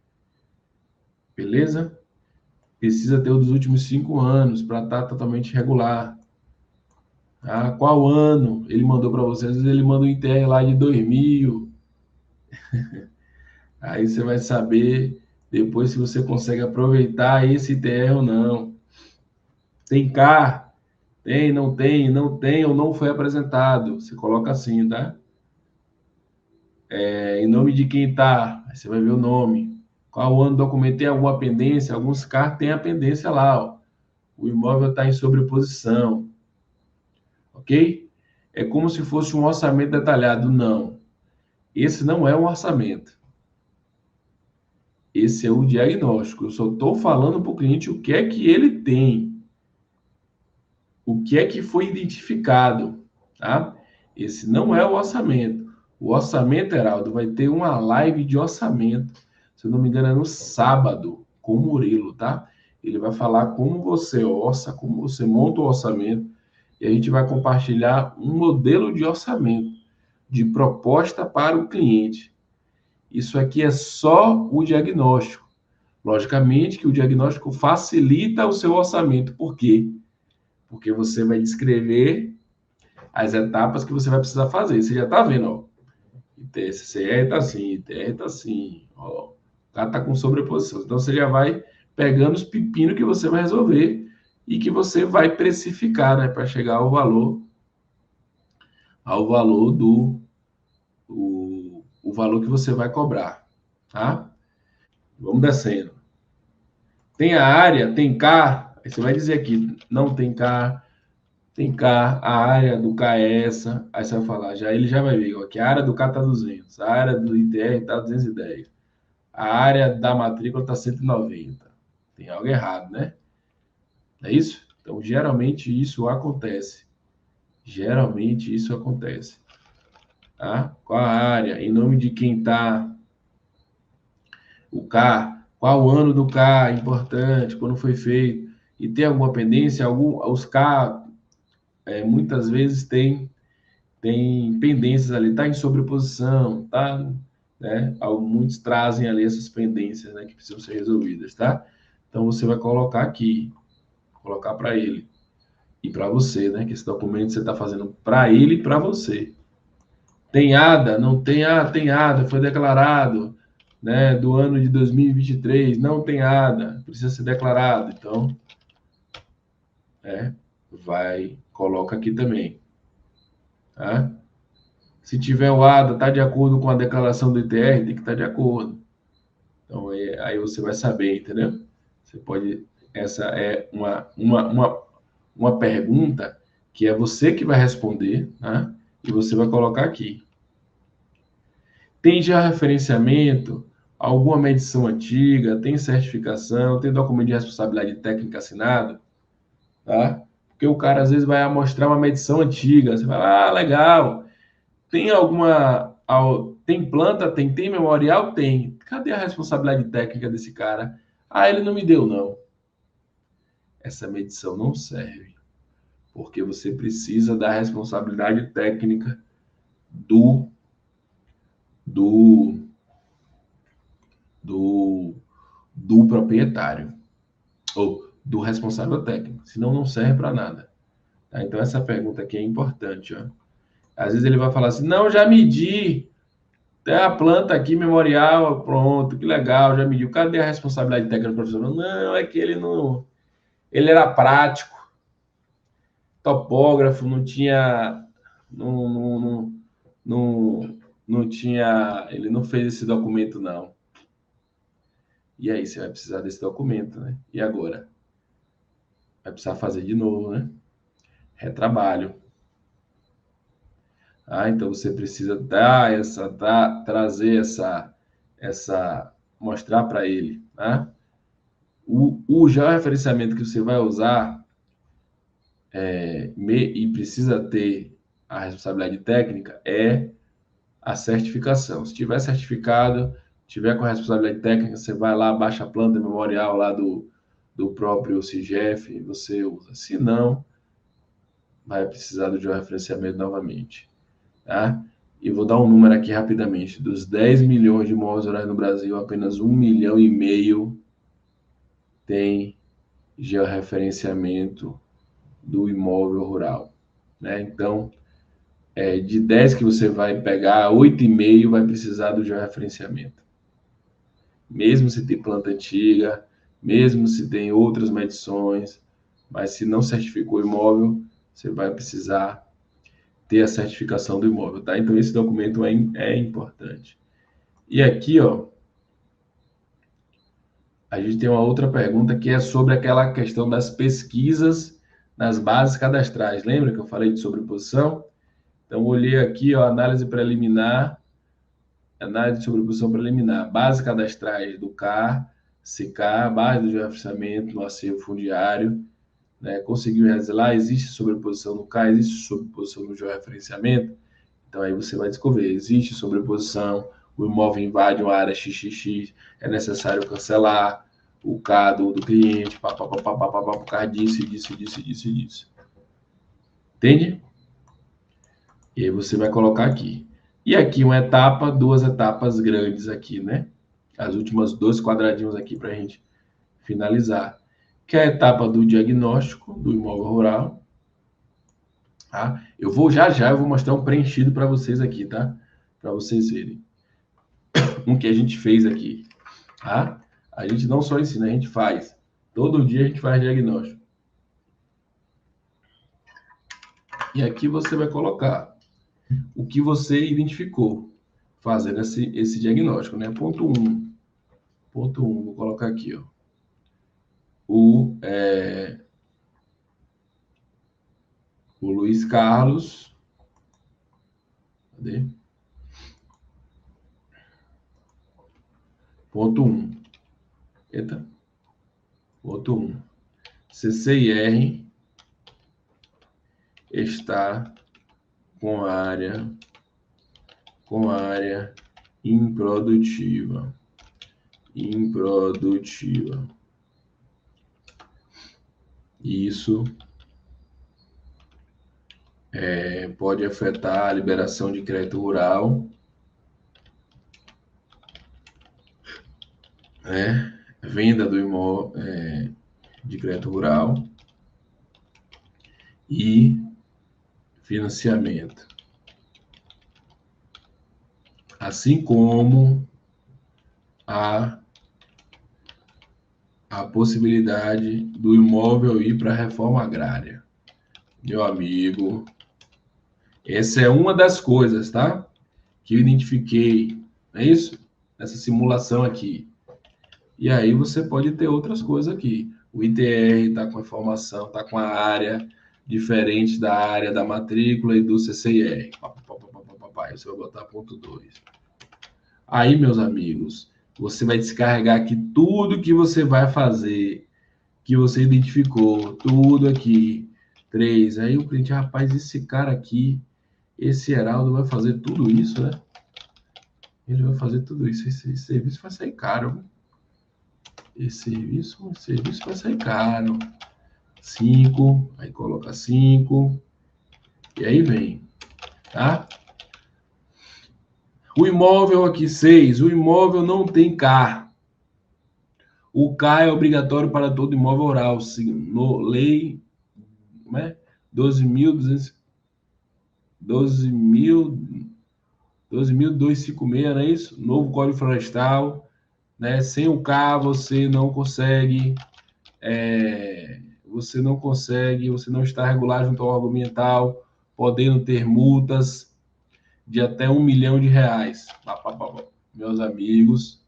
Beleza? Precisa ter o dos últimos 5 anos para estar totalmente regular. Ah, qual ano ele mandou para você? Às vezes ele manda um ITR lá de 2000. Aí você vai saber depois se você consegue aproveitar esse ITR ou não. Tem CAR? Tem, não tem, não tem ou não foi apresentado. Você coloca assim, tá? Em nome de quem tá? Aí você vai ver o nome. Qual ano documentei alguma pendência? Alguns CAR têm a pendência lá, ó. O imóvel está em sobreposição. Ok? É como se fosse um orçamento detalhado. Não. Esse não é um orçamento. Esse é o diagnóstico. Eu só estou falando para o cliente o que é que ele tem. O que é que foi identificado. Tá? Esse não é o orçamento. O orçamento, Heraldo, vai ter uma live de orçamento. Se eu não me engano, é no sábado, com o Murilo, tá? Ele vai falar como você orça, como você monta o orçamento. E a gente vai compartilhar um modelo de orçamento, de proposta para o cliente. Isso aqui é só o diagnóstico. Logicamente que o diagnóstico facilita o seu orçamento. Por quê? Porque você vai descrever as etapas que você vai precisar fazer. Você já está vendo, ó. ITR está assim, ITR está assim. Ó, o cara está com sobreposição. Então você já vai pegando os pepinos que você vai resolver e que você vai precificar, né? Para chegar ao valor o valor que você vai cobrar, tá? Vamos descendo. Tem a área, tem K, aí você vai dizer aqui, não tem K, tem K, a área do K é essa, aí você vai falar, ele já vai ver, ó, que a área do K está 200, a área do ITR está 210, a área da matrícula está 190. Tem algo errado, né? É isso? Então, geralmente isso acontece. Geralmente isso acontece. Tá? Qual a área? Em nome de quem está o K? Qual o ano do K? Importante, quando foi feito. E tem alguma pendência? Os K muitas vezes tem pendências ali, está em sobreposição, tá? Né? Muitos trazem ali essas pendências, né, que precisam ser resolvidas, tá? Então você vai colocar aqui, colocar para ele e para você, né? Que esse documento você está fazendo para ele e para você. Tem ADA? Não tem? Ah, tem ADA, foi declarado, né? Do ano de 2023, não tem ADA, precisa ser declarado. Então, coloca aqui também, tá? Se tiver o ADA, está de acordo com a declaração do ITR, tem que estar de acordo. Então, aí você vai saber, entendeu? Você pode... Essa é uma pergunta que é você que vai responder, né? E você vai colocar aqui. Tem já referenciamento, alguma medição antiga, tem certificação, tem documento de responsabilidade técnica assinado, tá? Porque o cara às vezes vai mostrar uma medição antiga, você vai lá, legal. Tem tem planta, tem memorial? Tem. Cadê a responsabilidade técnica desse cara? Ah, ele não me deu, não. Essa medição não serve, porque você precisa da responsabilidade técnica do proprietário ou do responsável técnico, senão não serve para nada. Tá? Então essa pergunta aqui é importante. Ó. Às vezes ele vai falar assim, não, já medi, tem a planta aqui, memorial, pronto, que legal, já mediu. Cadê a responsabilidade técnica do professor? Não, é que ele não... Ele era prático, topógrafo, não tinha... Não tinha... Ele não fez esse documento, não. E aí, você vai precisar desse documento, né? E agora? Vai precisar fazer de novo, né? Retrabalho. Então você precisa trazer mostrar para ele, né? O georreferenciamento que você vai usar e precisa ter a responsabilidade técnica é a certificação. Se tiver certificado, tiver com a responsabilidade técnica, você vai lá, baixa a planta memorial lá do próprio CIGEF, você usa. Se não, vai precisar do georreferenciamento novamente. Tá? E vou dar um número aqui rapidamente. Dos 10 milhões de imóveis rurais no Brasil, apenas 1,5 milhão tem georreferenciamento do imóvel rural. Né? Então, de 10 que você vai pegar, 8,5 vai precisar do georreferenciamento. Mesmo se tem planta antiga, mesmo se tem outras medições, mas se não certificou o imóvel, você vai precisar ter a certificação do imóvel, tá? Então, esse documento é importante. E aqui, ó, a gente tem uma outra pergunta que é sobre aquela questão das pesquisas nas bases cadastrais. Lembra que eu falei de sobreposição? Então, olhei aqui, ó, análise de sobreposição preliminar, base cadastrais do CAR, CK, base do georreferenciamento no acervo fundiário, né? Conseguiu realizar lá, existe sobreposição no CAR, existe sobreposição no georreferenciamento. Então, aí você vai descobrir, existe sobreposição, o imóvel invade uma área XXX, é necessário cancelar o K do cliente, por causa disso. Entende? E aí você vai colocar aqui. E aqui uma etapa, 2 etapas grandes aqui, né? As últimas 2 quadradinhos aqui para a gente finalizar. Que é a etapa do diagnóstico do imóvel rural. Tá? Eu vou mostrar um preenchido para vocês aqui, tá? Para vocês verem. Um que a gente fez aqui, tá? A gente não só ensina, a gente faz. Todo dia a gente faz diagnóstico. E aqui você vai colocar o que você identificou fazendo esse diagnóstico, né? Ponto 1. Vou colocar aqui, ó. o Luiz Carlos. Cadê? Ponto 1. Eita. Ponto 1. CCIR está com área improdutiva. Isso pode afetar a liberação de crédito rural, venda do imóvel de crédito rural e financiamento. Assim como a possibilidade do imóvel ir para a reforma agrária. Meu amigo, essa é uma das coisas, tá? Que eu identifiquei, não é isso? Essa simulação aqui. E aí você pode ter outras coisas aqui. O ITR está com a informação, está com a área diferente da área da matrícula e do CCIR. Aí você vai botar ponto 2. Aí, meus amigos, você vai descarregar aqui tudo que você vai fazer, que você identificou, tudo aqui. 3. Aí o cliente, rapaz, esse cara aqui, esse Heraldo vai fazer tudo isso, né? Ele vai fazer tudo isso. Esse serviço vai sair caro. Esse serviço vai sair caro. 5. Aí coloca 5. E aí vem, tá? O imóvel aqui, 6. O imóvel não tem CAR. O CAR é obrigatório para todo imóvel rural. No lei 12.256, não é isso? Novo Código Florestal, né? Sem o CAR você não consegue, você não está regular junto ao órgão ambiental, podendo ter multas de até R$1 milhão. Meus amigos,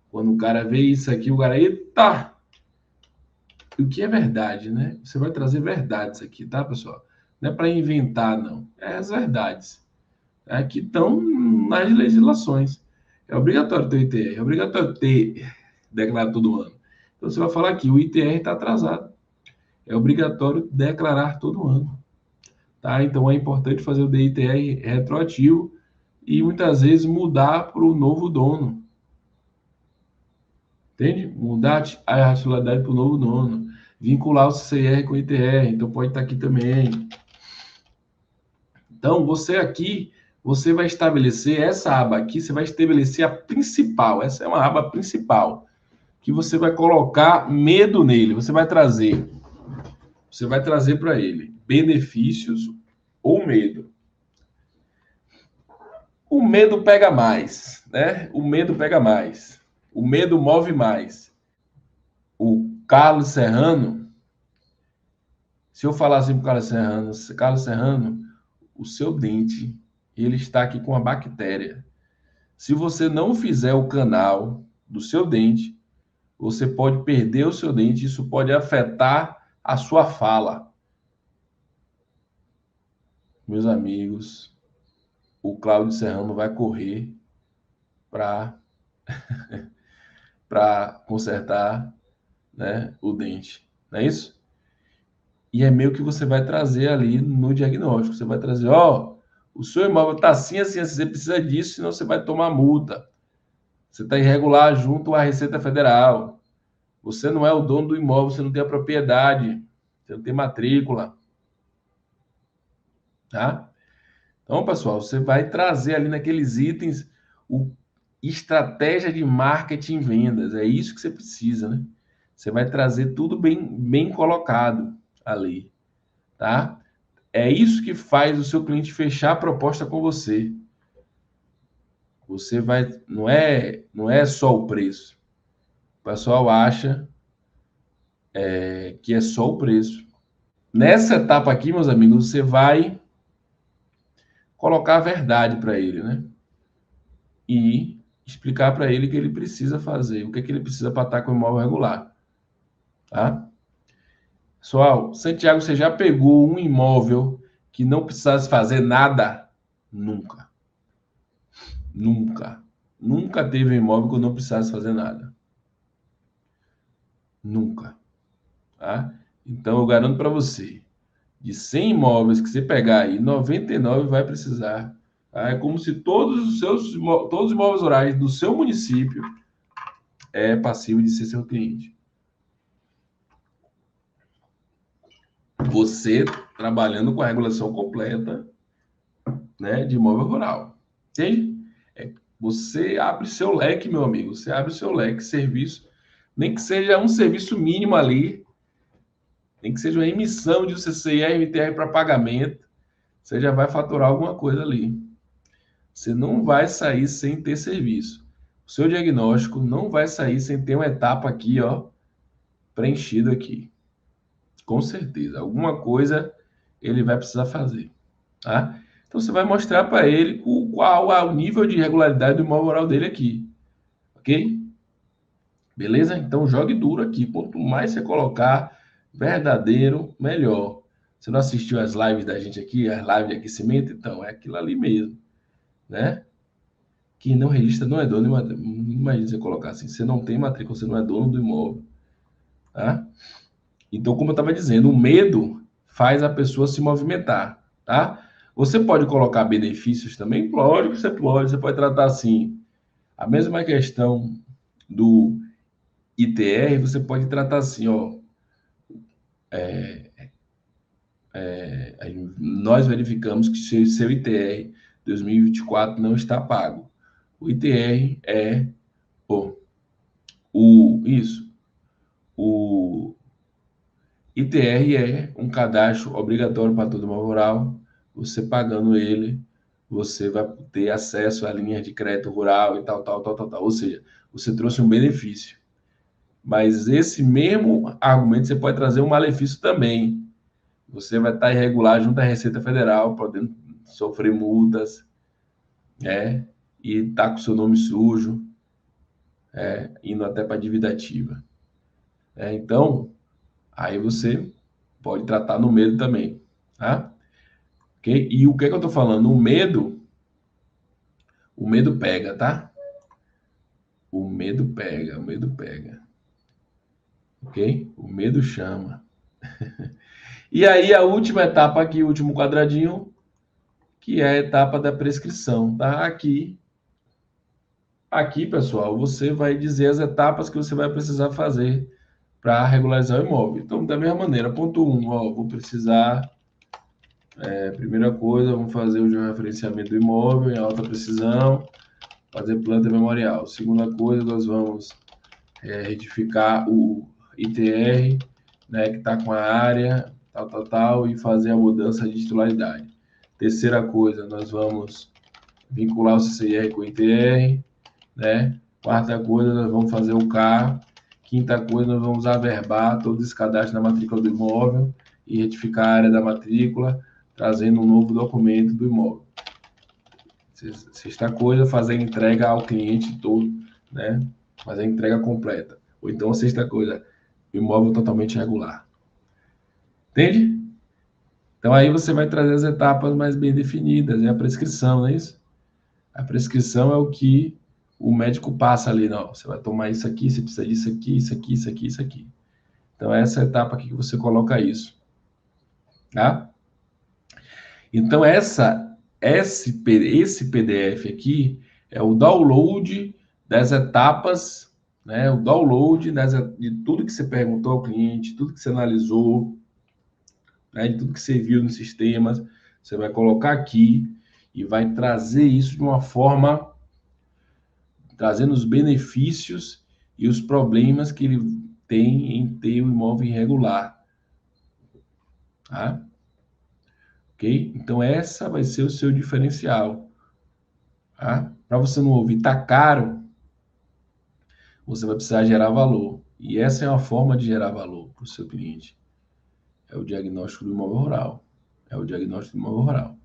quando o cara vê isso aqui, o cara, eita! O que é verdade, né? Você vai trazer verdades aqui, tá, pessoal? Não é para inventar, não. É as verdades. Que estão nas legislações. É obrigatório ter o ITR, é obrigatório ter declarado todo ano. Então você vai falar que o ITR está atrasado. É obrigatório declarar todo ano. Tá? Então é importante fazer o DITR retroativo e muitas vezes mudar para o novo dono. Entende? Mudar a titularidade para o novo dono. Vincular o CCR com o ITR. Então pode estar aqui também. Então você aqui, você vai estabelecer essa aba aqui, você vai estabelecer a principal. Essa é uma aba principal. Que você vai colocar medo nele. Você vai trazer para ele benefícios ou medo. O medo pega mais, né? O medo pega mais. O medo move mais. O Carlos Serrano, se eu falar assim para o Carlos Serrano, o seu dente, ele está aqui com a bactéria. Se você não fizer o canal do seu dente, você pode perder o seu dente, isso pode afetar a sua fala. Meus amigos, o Cláudio Serrano vai correr para consertar, né, o dente. Não é isso? E é meio que você vai trazer ali no diagnóstico. Você vai trazer, o seu imóvel está assim, assim, assim, você precisa disso, senão você vai tomar multa. Você está irregular junto à Receita Federal. Você não é o dono do imóvel, você não tem a propriedade, você não tem matrícula. Tá? Então, pessoal, você vai trazer ali naqueles itens estratégia de marketing e vendas. É isso que você precisa, né? Você vai trazer tudo bem colocado ali, tá? É isso que faz o seu cliente fechar a proposta com você. Você vai, não é só o preço. O pessoal acha que é só o preço. Nessa etapa aqui, meus amigos, você vai colocar a verdade para ele, né? E explicar para ele o que ele precisa fazer, o que ele precisa para estar com o imóvel regular. tá? Pessoal, Santiago, você já pegou um imóvel que não precisasse fazer nada? Nunca. Nunca. Nunca teve um imóvel que eu não precisasse fazer nada. Nunca. Tá? Então, eu garanto para você, de 100 imóveis que você pegar aí, 99 vai precisar. Tá? É como se todos os imóveis rurais do seu município é passível de ser seu cliente. Você trabalhando com a regulação completa, né, de imóvel rural. Entende? Você abre seu leque, meu amigo. Você abre seu leque, serviço, nem que seja um serviço mínimo ali, nem que seja uma emissão de CCI, MTR para pagamento, você já vai faturar alguma coisa ali. Você não vai sair sem ter serviço. O seu diagnóstico não vai sair sem ter uma etapa aqui, ó, preenchida aqui. Com certeza. Alguma coisa ele vai precisar fazer, tá? Então você vai mostrar para ele qual é o nível de regularidade do imóvel rural dele aqui, ok? Beleza? Então jogue duro aqui. Quanto mais você colocar verdadeiro, melhor. Você não assistiu as lives da gente aqui, as lives de aquecimento? Então, é aquilo ali mesmo, né? Quem não registra não é dono de matrícula. Imagina você colocar assim, você não tem matrícula, você não é dono do imóvel, tá? Então, como eu estava dizendo, o medo faz a pessoa se movimentar, tá? Você pode colocar benefícios também? Lógico que você pode. Você pode tratar assim, a mesma questão do ITR, você pode tratar assim, ó. Nós verificamos que seu ITR 2024 não está pago. O ITR é isso. O ITR é um cadastro obrigatório para todo imóvel rural. Você pagando ele, você vai ter acesso à linha de crédito rural e tal, tal, tal, tal, tal. Ou seja, você trouxe um benefício. Mas esse mesmo argumento você pode trazer um malefício também. Você vai estar irregular junto à Receita Federal, podendo sofrer multas, né? E tá com seu nome sujo, indo até para dívida ativa. Então, aí você pode tratar no medo também, tá? Ok? E o que é que eu tô falando? O medo pega, tá? O medo pega, o medo pega. Ok? O medo chama. E aí a última etapa aqui, o último quadradinho, que é a etapa da prescrição, tá? Aqui, pessoal, você vai dizer as etapas que você vai precisar fazer para regularizar o imóvel. Então, da mesma maneira, ponto 1, ó, vou precisar, primeira coisa, vamos fazer o georreferenciamento do imóvel em alta precisão, fazer planta memorial. Segunda coisa, nós vamos retificar o ITR, né, que está com a área, tal, e fazer a mudança de titularidade. Terceira coisa, nós vamos vincular o CCR com o ITR, né? Quarta coisa, nós vamos fazer o CAR. Quinta coisa, nós vamos averbar todo esse cadastro na matrícula do imóvel e retificar a área da matrícula, trazendo um novo documento do imóvel. Sexta coisa, fazer a entrega ao cliente todo, né? Fazer a entrega completa. Ou então, sexta coisa, imóvel totalmente regular. Entende? Então, aí você vai trazer as etapas mais bem definidas, é a prescrição, não é isso? A prescrição é o que o médico passa ali, não. Você vai tomar isso aqui, você precisa disso aqui, isso aqui, isso aqui, isso aqui. Então, essa é a etapa aqui que você coloca isso. Tá? Então, esse PDF aqui é o download das etapas, né? O download de tudo que você perguntou ao cliente, tudo que você analisou, né? De tudo que você viu nos sistemas. Você vai colocar aqui e vai trazer isso de uma forma trazendo os benefícios e os problemas que ele tem em ter o imóvel irregular. Tá? Ok? Então, essa vai ser o seu diferencial. Tá? Para você não ouvir, tá caro, você vai precisar gerar valor. E essa é uma forma de gerar valor para o seu cliente. É o diagnóstico do imóvel rural. É o diagnóstico do imóvel rural.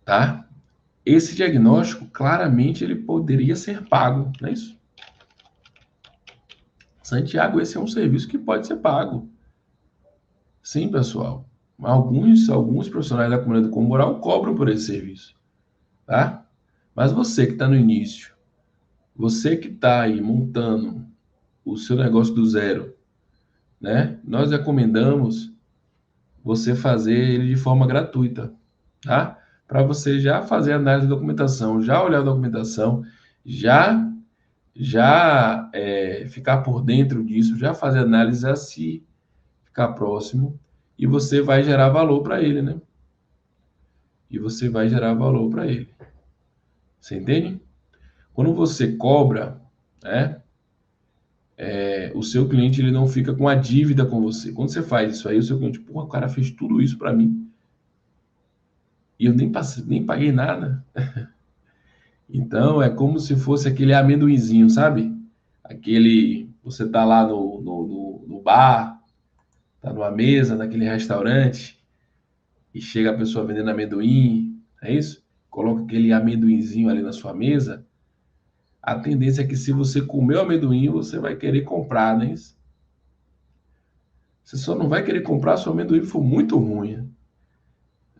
Tá? Esse diagnóstico, claramente, ele poderia ser pago, não é isso? Santiago, esse é um serviço que pode ser pago. Sim, pessoal. Alguns profissionais da comunidade corporal cobram por esse serviço, tá? Mas você que está no início, você que está aí montando o seu negócio do zero, né? Nós recomendamos você fazer ele de forma gratuita, tá? Para você já fazer a análise da documentação, já olhar a documentação, já ficar por dentro disso, já fazer análise assim, ficar próximo, e você vai gerar valor para ele, né? E você vai gerar valor para ele. Você entende? Quando você cobra, né? O seu cliente ele não fica com a dívida com você. Quando você faz isso aí, o seu cliente, pô, o cara fez tudo isso para mim e eu nem paguei nada. Então é como se fosse aquele amendoinzinho, sabe? Você tá lá no bar, tá numa mesa, naquele restaurante e chega a pessoa vendendo amendoim, é isso? Coloca aquele amendoinzinho ali na sua mesa. A tendência é que se você comer o amendoim, você vai querer comprar, né? Você só não vai querer comprar se o amendoim for muito ruim.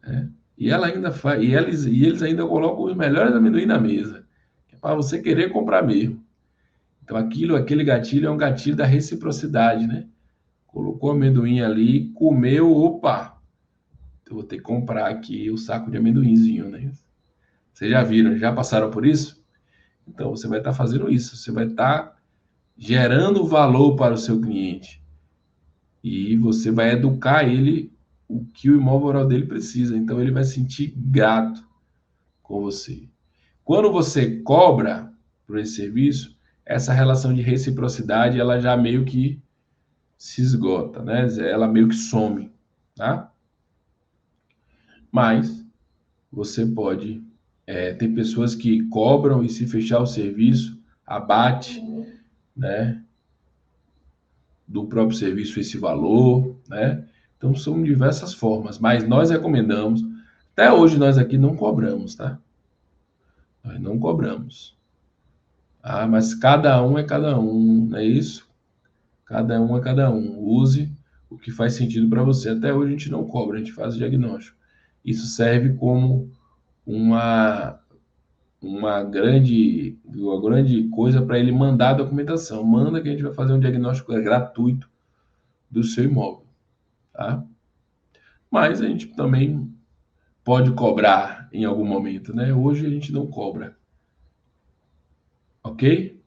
Né? E ela ainda faz, e eles ainda colocam os melhores amendoim na mesa, que é para você querer comprar mesmo. Então aquele gatilho é um gatilho da reciprocidade, né? Colocou amendoim ali, comeu, opa, eu vou ter que comprar aqui o saco de amendoinzinho, né? Vocês já viram, já passaram por isso? Então você vai estar fazendo isso, você vai estar gerando valor para o seu cliente. E você vai educar ele o que o imóvel rural dele precisa. Então ele vai se sentir grato com você. Quando você cobra por esse serviço, essa relação de reciprocidade ela já meio que se esgota, né? Ela meio que some, tá? Mas você pode ter pessoas que cobram e se fechar o serviço, abate, né? Do próprio serviço esse valor, né? Então são diversas formas, mas nós recomendamos. Até hoje nós aqui não cobramos, tá? Nós não cobramos. Ah, mas cada um é cada um, não é isso? Cada um é cada um. Use o que faz sentido para você. Até hoje a gente não cobra, a gente faz o diagnóstico. Isso serve como uma grande coisa para ele mandar a documentação. Manda que a gente vai fazer um diagnóstico gratuito do seu imóvel, tá? Mas a gente também pode cobrar em algum momento, né? Hoje a gente não cobra. Ok?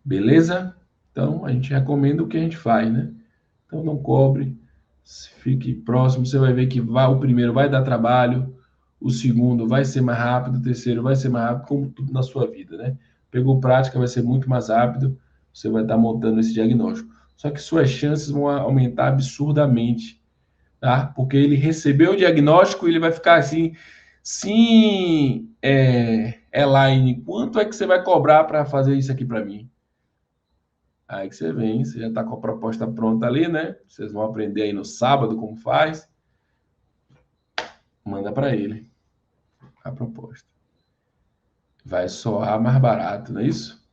Beleza? Então a gente recomenda o que a gente faz, né? Então não cobre, fique próximo, você vai ver que o primeiro vai dar trabalho, o segundo vai ser mais rápido, o terceiro vai ser mais rápido, como tudo na sua vida, né? Pegou prática, vai ser muito mais rápido, você vai estar montando esse diagnóstico. Só que suas chances vão aumentar absurdamente, tá? Porque ele recebeu o diagnóstico e ele vai ficar assim, sim, Elaine, quanto é que você vai cobrar para fazer isso aqui para mim? Aí que você vem, você já está com a proposta pronta ali, né? Vocês vão aprender aí no sábado como faz. Manda para ele a proposta. Vai soar mais barato, não é isso?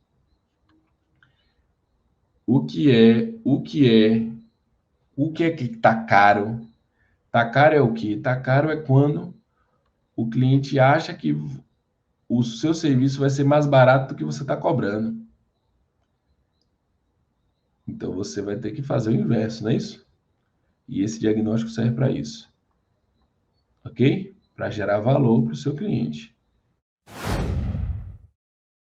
O que é que tá caro? Tá caro é o quê? Tá caro é quando o cliente acha que o seu serviço vai ser mais barato do que você está cobrando. Então você vai ter que fazer o inverso, não é isso? E esse diagnóstico serve para isso. Ok? Para gerar valor para o seu cliente.